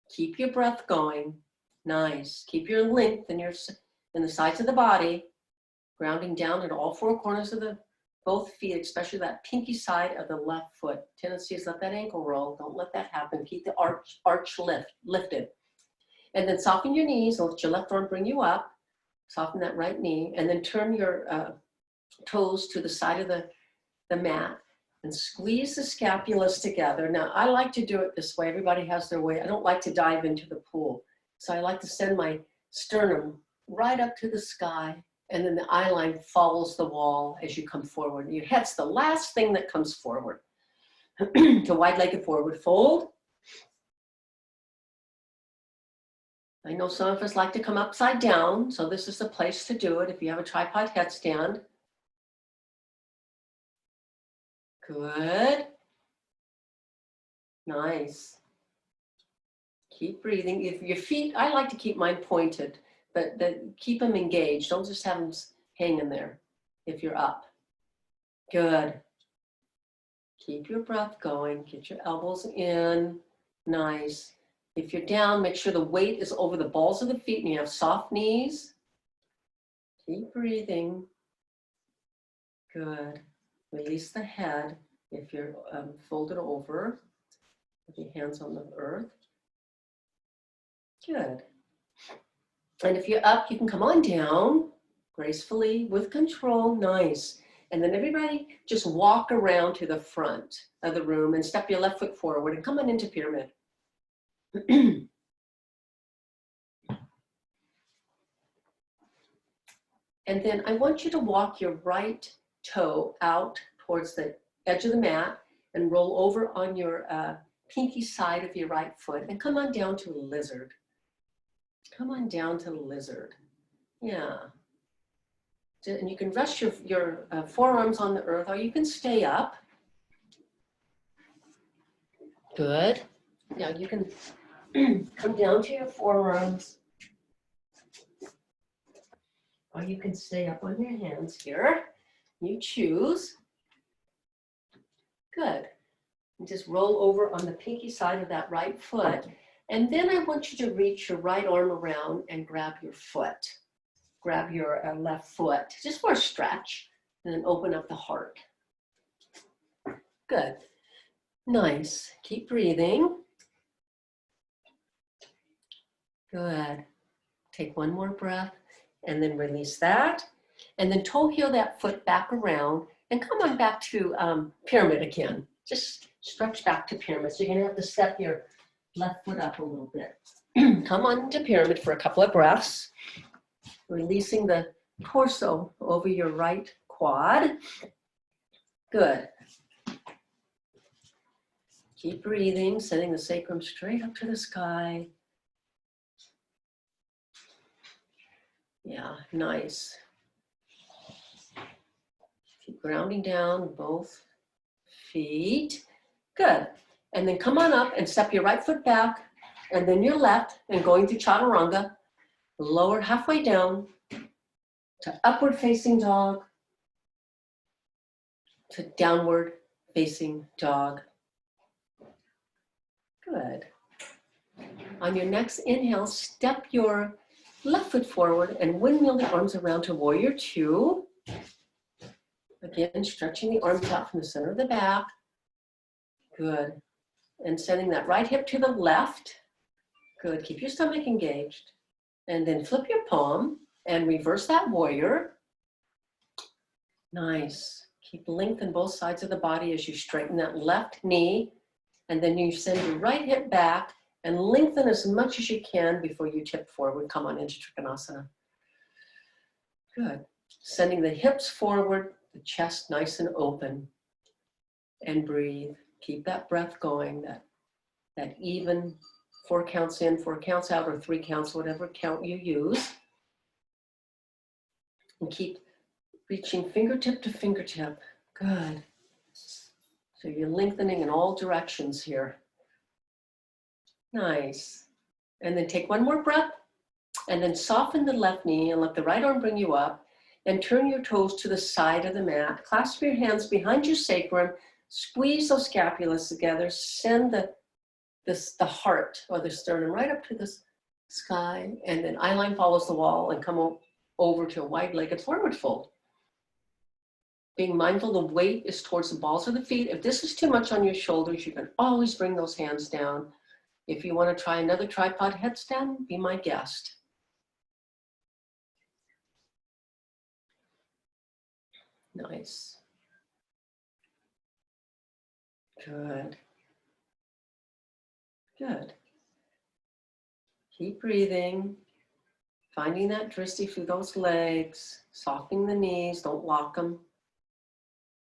Keep your breath going. Nice. Keep your length in the sides of the body, grounding down at all four corners of both feet, especially that pinky side of the left foot. Tendency is let that ankle roll. Don't let that happen. Keep the arch lifted. And then soften your knees. Let your left arm bring you up. Soften that right knee. And then turn your toes to the side of the mat and squeeze the scapulas together. Now, I like to do it this way. Everybody has their way. I don't like to dive into the pool. So I like to send my sternum right up to the sky, and then the eye line follows the wall as you come forward. Your head's the last thing that comes forward. To wide-legged forward fold. I know some of us like to come upside down, so this is the place to do it if you have a tripod headstand. Good. Nice. Keep breathing. If your feet, I like to keep mine pointed, but keep them engaged. Don't just have them hanging there if you're up. Good. Keep your breath going. Get your elbows in. Nice. If you're down, make sure the weight is over the balls of the feet and you have soft knees. Keep breathing. Good. Release the head if you're folded over with your hands on the earth. Good. And if you're up, you can come on down gracefully with control. Nice. And then everybody just walk around to the front of the room and step your left foot forward and come on into pyramid. And then I want you to walk your right toe out towards the edge of the mat and roll over on your pinky side of your right foot and come on down to a lizard. Come on down to lizard. Yeah. And you can rest your forearms on the earth, or you can stay up. Good. Now you can come down to your forearms, or you can stay up on your hands here. You choose. Good. And just roll over on the pinky side of that right foot. And then I want you to reach your right arm around and grab your foot. Grab your left foot, just for a stretch, and then open up the heart. Good. Nice. Keep breathing. Good. Take one more breath and then release that. And then toe heel that foot back around and come on back to pyramid again. Just stretch back to pyramid. So you're going to have to step your left foot up a little bit. Come on to pyramid for a couple of breaths. Releasing the torso over your right quad. Good. Keep breathing, sending the sacrum straight up to the sky. Yeah, nice. Keep grounding down both feet. Good. And then come on up and step your right foot back and then your left and going to chaturanga. Lower halfway down to upward facing dog to downward facing dog. Good. On your next inhale, step your left foot forward and windmill the arms around to warrior two. Again, stretching the arms out from the center of the back. Good. And sending that right hip to the left. Good. Keep your stomach engaged. And then flip your palm and reverse that warrior. Nice. Keep lengthen both sides of the body as you straighten that left knee. And then you send your right hip back and lengthen as much as you can before you tip forward. Come on into Trikonasana. Good. Sending the hips forward, the chest nice and open. And breathe. Keep that breath going, that even 4 counts in, 4 counts out, or 3 counts, whatever count you use. And keep reaching fingertip to fingertip. Good. So you're lengthening in all directions here. Nice. And then take one more breath, and then soften the left knee and let the right arm bring you up, and turn your toes to the side of the mat. Clasp your hands behind your sacrum, squeeze those scapulas together, send the heart or the sternum right up to the sky, and then eye line follows the wall and come over to a wide-legged forward fold. Being mindful the weight is towards the balls of the feet. If this is too much on your shoulders, you can always bring those hands down. If you want to try another tripod headstand, be my guest. Nice. Good. Good. Keep breathing, finding that drishti through those legs, softening the knees, don't lock them.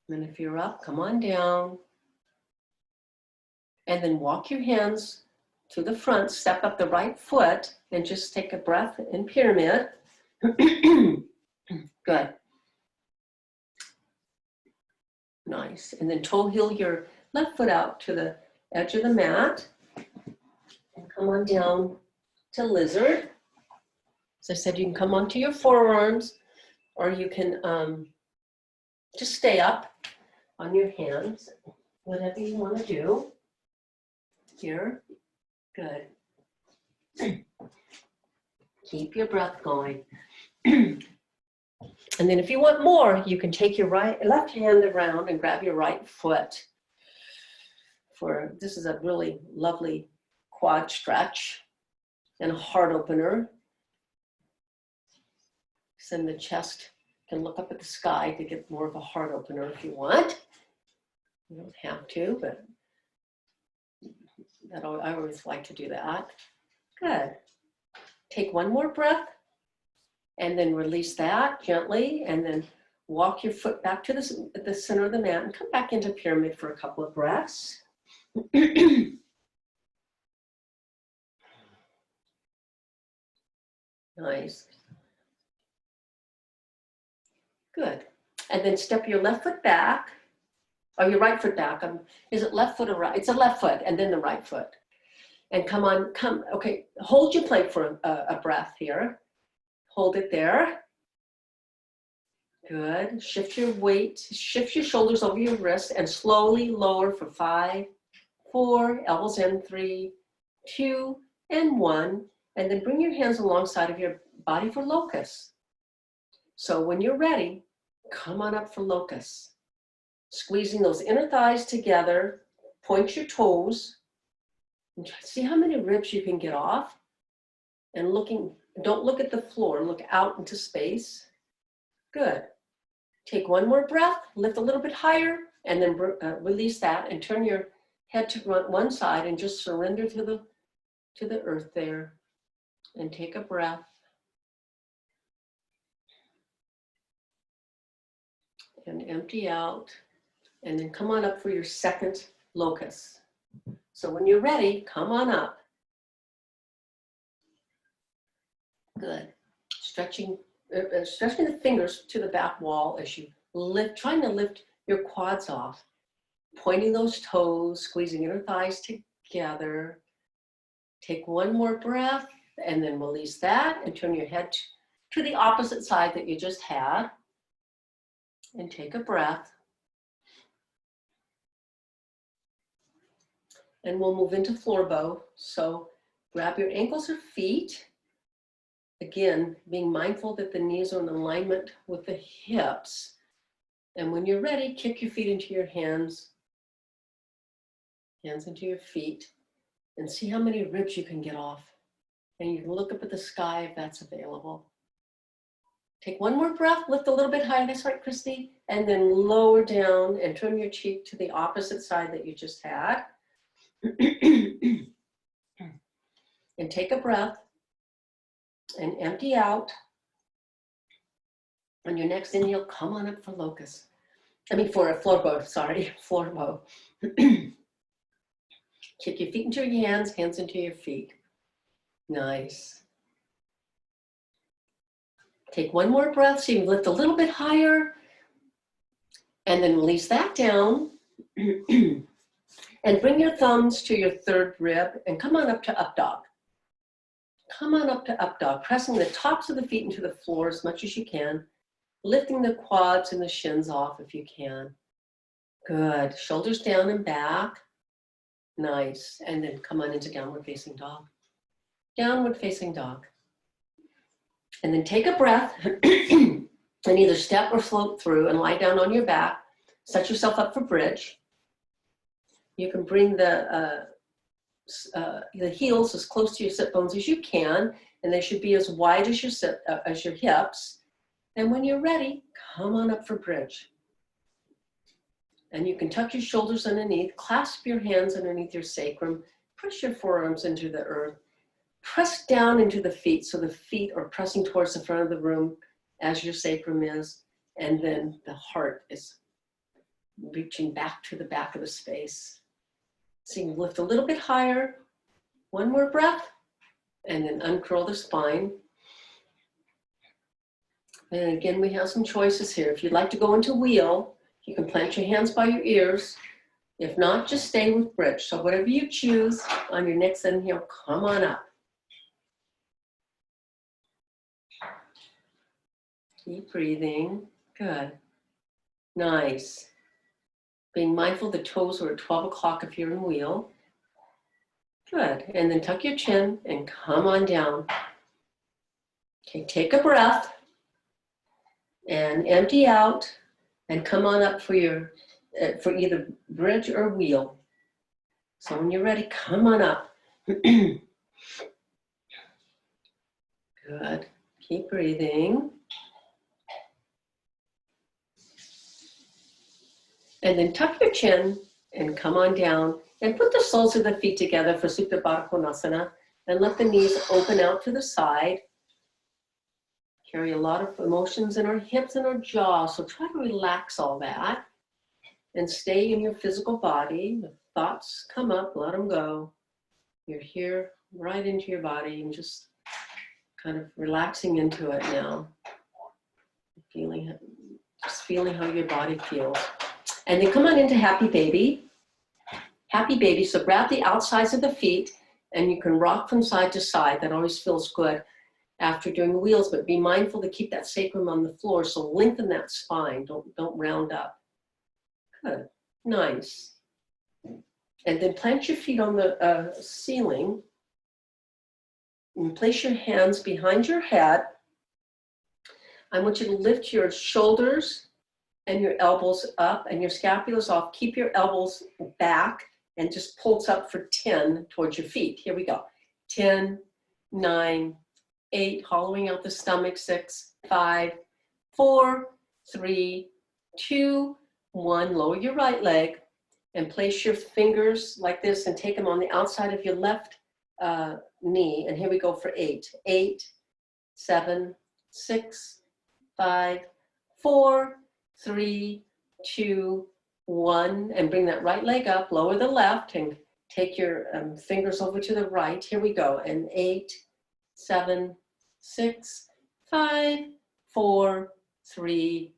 And then if you're up, come on down. And then walk your hands to the front, step up the right foot, and just take a breath in pyramid. Good. Nice. And then toe heel your left foot out to the edge of the mat. And come on down to lizard. As I said, you can come onto your forearms, or you can just stay up on your hands, whatever you want to do. Here. Good. Keep your breath going. And then if you want more, you can take your left hand around and grab your right foot. This is a really lovely quad stretch and a heart opener. Send the chest, you can look up at the sky to get more of a heart opener if you want. You don't have to, but I always like to do that. Good. Take one more breath. And then release that gently, and then walk your foot back to the center of the mat and come back into pyramid for a couple of breaths. Nice. Good. And then step your left foot back, or your right foot back. Is it left foot or right? It's a left foot, and then the right foot. And come on, okay, hold your plank for a breath here. Hold it there. Good. Shift your weight, shift your shoulders over your wrist, and slowly lower for 5, 4, elbows in, 3, 2, and 1. And then bring your hands alongside of your body for locust. So when you're ready, come on up for locust. Squeezing those inner thighs together, point your toes, and see how many ribs you can get off. And don't look at the floor, look out into space. Good. Take one more breath, lift a little bit higher, and then release that and turn your head to one side and just surrender to the earth there. And take a breath. And empty out. And then come on up for your second locust. So when you're ready, come on up. Good. Stretching the fingers to the back wall as you lift, trying to lift your quads off. Pointing those toes, squeezing your thighs together. Take one more breath and then release that and turn your head to the opposite side that you just had. And take a breath. And we'll move into floor bow. So grab your ankles or feet. Again, being mindful that the knees are in alignment with the hips. And when you're ready, kick your feet into your hands. Hands into your feet. And see how many ribs you can get off. And you can look up at the sky if that's available. Take one more breath, lift a little bit higher. That's right, Christy. And then lower down and turn your cheek to the opposite side that you just had. And take a breath and empty out. On your next inhale, come on up for locust. For a floor bow, sorry, floor bow. Kick your feet into your hands, hands into your feet. Nice. Take one more breath, so you lift a little bit higher, and then release that down. And bring your thumbs to your third rib, and come on up to up dog. Come on up to up dog, pressing the tops of the feet into the floor as much as you can, lifting the quads and the shins off if you can. Good. Shoulders down and back. Nice. And then come on into downward facing dog. Downward facing dog. And then take a breath and either step or float through and lie down on your back. Set yourself up for bridge. You can bring the heels as close to your sit bones as you can, and they should be as wide as your hips. And when you're ready, come on up for bridge. And you can tuck your shoulders underneath, clasp your hands underneath your sacrum, press your forearms into the earth, press down into the feet so the feet are pressing towards the front of the room as your sacrum is, and then the heart is reaching back to the back of the space. So you can lift a little bit higher, one more breath, and then uncurl the spine. And again, we have some choices here. If you'd like to go into wheel, you can plant your hands by your ears. If not, just stay with bridge. So whatever you choose, on your next inhale, come on up. Keep breathing. Good. Nice. Being mindful the toes are at 12 o'clock if you're in wheel. Good. And then tuck your chin and come on down. Okay, take a breath and empty out and come on up for either bridge or wheel. So when you're ready, come on up. Good. Keep breathing. And then tuck your chin and come on down and put the soles of the feet together for Supta Baddha Konasana and let the knees open out to the side. Carry a lot of emotions in our hips and our jaw, so try to relax all that and stay in your physical body. If thoughts come up, let them go. You're here right into your body and just kind of relaxing into it now. Just feeling how your body feels. And then come on into happy baby. Happy baby, so grab the outsides of the feet and you can rock from side to side. That always feels good after doing the wheels, but be mindful to keep that sacrum on the floor, so lengthen that spine, don't round up. Good, nice. And then plant your feet on the ceiling and place your hands behind your head. I want you to lift your shoulders and your elbows up and your scapulas off. Keep your elbows back and just pulse up for 10 towards your feet. Here we go. 10, 9, 8, hollowing out the stomach. 6, 5, 4, 3, 2, 1. Lower your right leg and place your fingers like this and take them on the outside of your left knee. And here we go for 8. 8, 7, 6, 5, 4, 3, 2, 1. And bring that right leg up, lower the left, and take your fingers over to the right. Here we go. And 8, 7, 6, 5, 4, 3,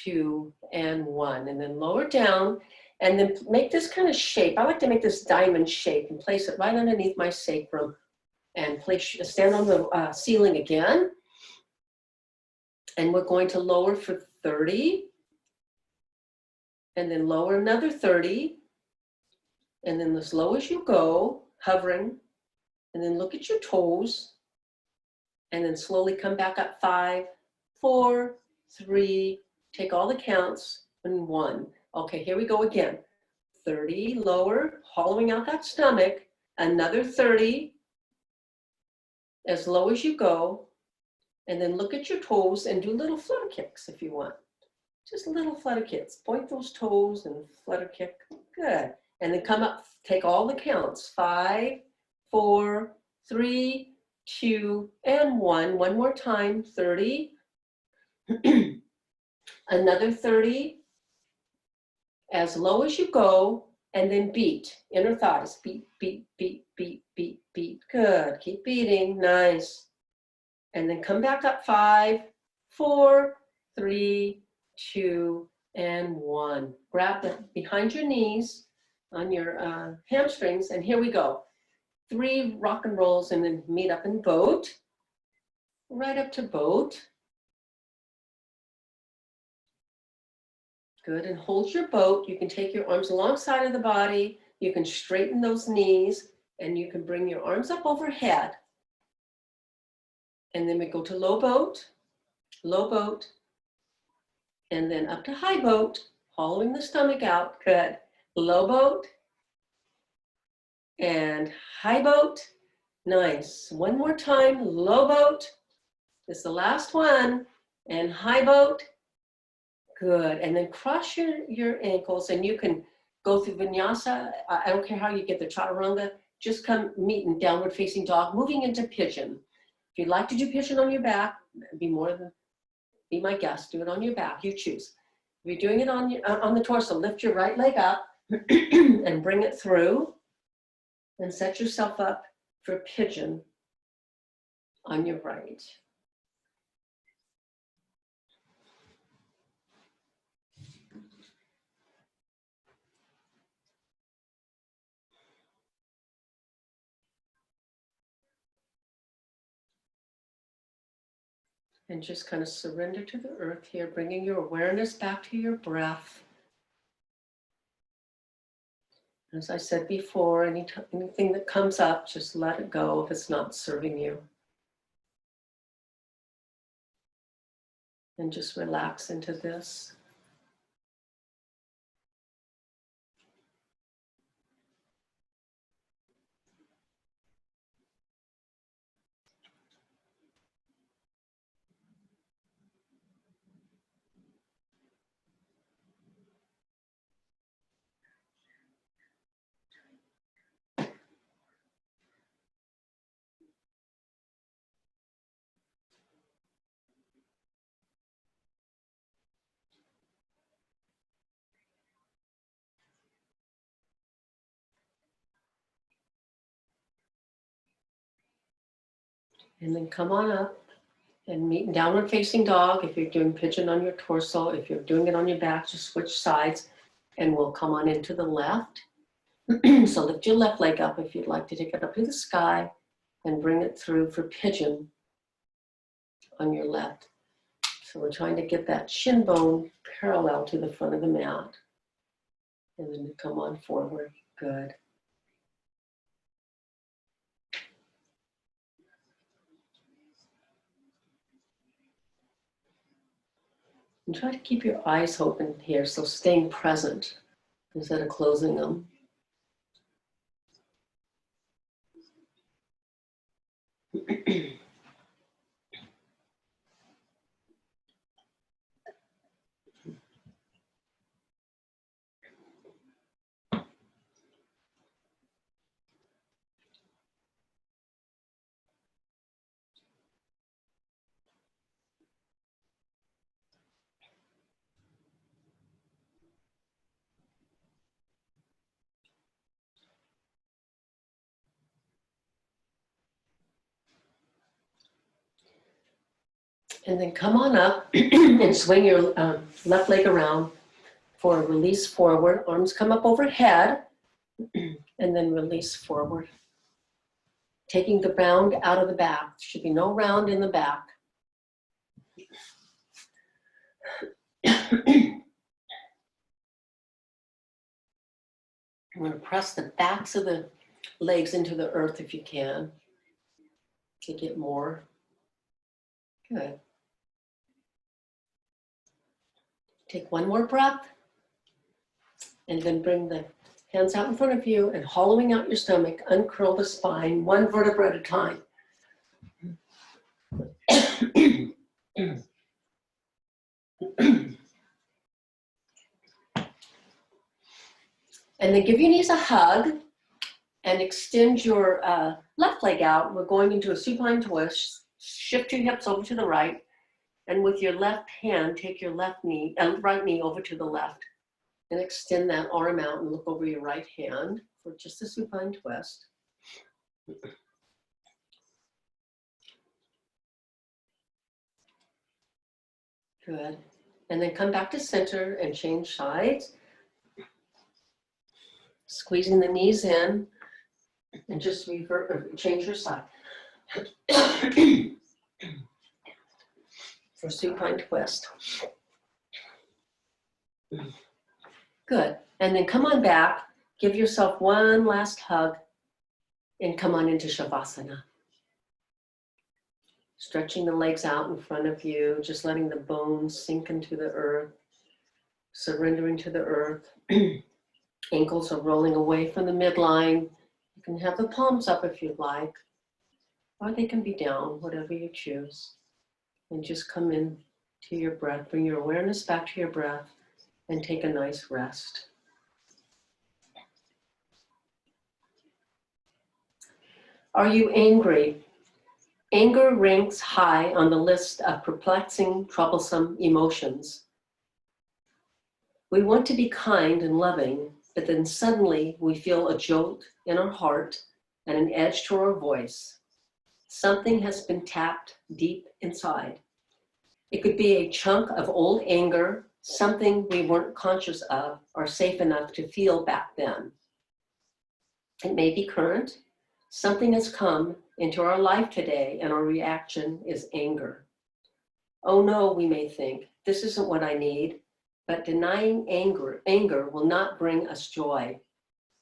2, and 1. And then lower down. And then make this kind of shape. I like to make this diamond shape and place it right underneath my sacrum. And stand on the ceiling again. And we're going to lower for 30. And then lower another 30. And then as low as you go, hovering. And then look at your toes. And then slowly come back up. 5, 4, 3. Take all the counts. And 1. Okay, here we go again. 30, lower, hollowing out that stomach. Another 30, as low as you go. And then look at your toes and do little flutter kicks if you want. Just little flutter kicks. Point those toes and flutter kick. Good. And then come up, take all the counts. 5, 4, 3, 2, and 1. One more time. 30. Another 30. As low as you go, and then beat. Inner thighs. Beat, beat, beat, beat, beat, beat. Good. Keep beating. Nice. And then come back up. 5, 4, 3, 2, and 1. Grab behind your knees on your hamstrings, and here we go. 3 rock and rolls, and then meet up in boat. Right up to boat. Good, and hold your boat. You can take your arms alongside of the body. You can straighten those knees, and you can bring your arms up overhead. And then we go to low boat, and then up to high boat, hollowing the stomach out. Good. Low boat and high boat. Nice. One more time. Low boat. This is the last one. And high boat. Good. And then cross your ankles, and you can go through vinyasa. I don't care how you get the chaturanga. Just come meet in downward facing dog, moving into pigeon. If you'd like to do pigeon on your back, be my guest. Do it on your back. You choose. If you're doing it on the torso, lift your right leg up and bring it through, and set yourself up for pigeon on your right. And just kind of surrender to the earth here, bringing your awareness back to your breath. As I said before, anything that comes up, just let it go if it's not serving you. And just relax into this. And then come on up and meet in downward facing dog. If you're doing pigeon on your torso, if you're doing it on your back, just switch sides and we'll come on into the left. So lift your left leg up if you'd like to take it up to the sky and bring it through for pigeon on your left. So we're trying to get that shin bone parallel to the front of the mat. And then come on forward. Good. And try to keep your eyes open here, so staying present instead of closing them. And then come on up and swing your left leg around for a release forward. Arms come up overhead and then release forward. Taking the round out of the back. There should be no round in the back. I'm going to press the backs of the legs into the earth if you can to get more. Good. Take one more breath and then bring the hands out in front of you and hollowing out your stomach, uncurl the spine, one vertebra at a time. And then give your knees a hug and extend your left leg out. We're going into a supine twist. Shift your hips over to the right. And with your left hand, take your left knee, right knee over to the left. And extend that arm out and look over your right hand for just a supine twist. Good. And then come back to center and change sides. Squeezing the knees in and just revert, change your side. For supine twist. Good. And then come on back, give yourself one last hug, and come on into Shavasana. Stretching the legs out in front of you, just letting the bones sink into the earth, surrendering to the earth. Ankles are rolling away from the midline. You can have the palms up if you'd like, or they can be down, whatever you choose. And just come in to your breath, bring your awareness back to your breath, and take a nice rest. Are you angry? Anger ranks high on the list of perplexing, troublesome emotions. We want to be kind and loving, but then suddenly we feel a jolt in our heart and an edge to our voice. Something has been tapped deep inside. It could be a chunk of old anger, something we weren't conscious of or safe enough to feel back then. It may be current. Something has come into our life today and our reaction is anger. Oh no, we may think, this isn't what I need, but denying anger will not bring us joy.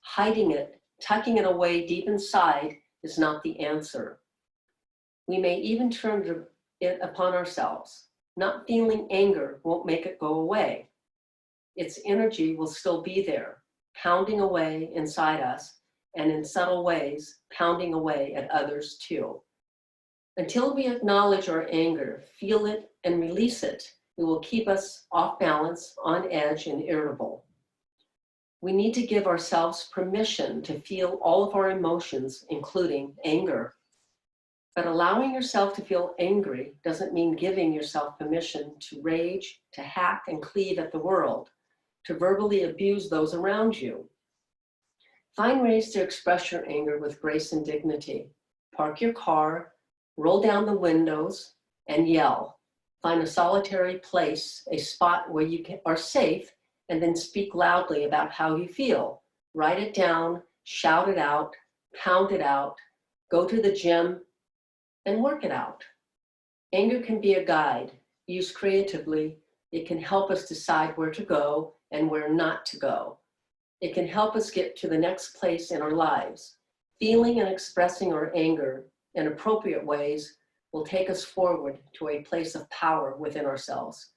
Hiding it, tucking it away deep inside is not the answer. We may even turn it upon ourselves. Not feeling anger won't make it go away. Its energy will still be there, pounding away inside us, and in subtle ways, pounding away at others too. Until we acknowledge our anger, feel it, and release it, it will keep us off balance, on edge, and irritable. We need to give ourselves permission to feel all of our emotions, including anger. But allowing yourself to feel angry doesn't mean giving yourself permission to rage, to hack and cleave at the world, to verbally abuse those around you. Find ways to express your anger with grace and dignity. Park your car, roll down the windows, and yell. Find a solitary place, a spot where you are safe, and then speak loudly about how you feel. Write it down, shout it out, pound it out, go to the gym, and work it out. Anger can be a guide. Used creatively, it can help us decide where to go and where not to go. It can help us get to the next place in our lives. Feeling and expressing our anger in appropriate ways will take us forward to a place of power within ourselves.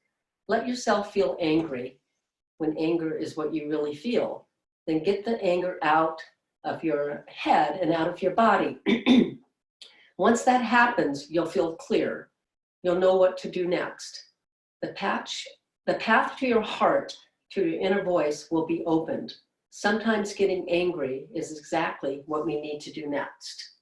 Let yourself feel angry when anger is what you really feel. Then get the anger out of your head and out of your body. Once that happens, you'll feel clear. You'll know what to do next. The path to your heart, to your inner voice will be opened. Sometimes getting angry is exactly what we need to do next.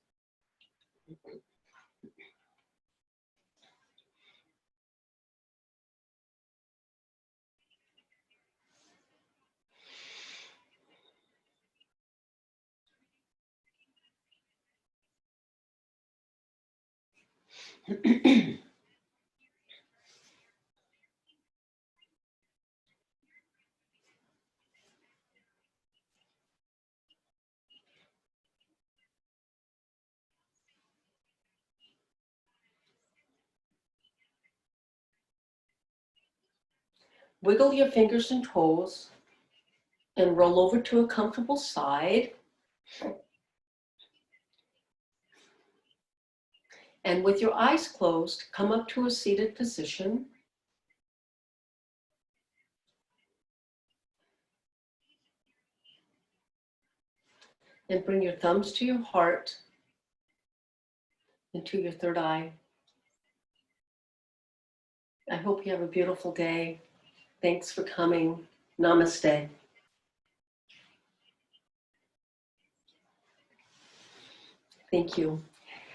Wiggle your fingers and toes and roll over to a comfortable side. And with your eyes closed, come up to a seated position. And bring your thumbs to your heart and to your third eye. I hope you have a beautiful day. Thanks for coming. Namaste. Thank you.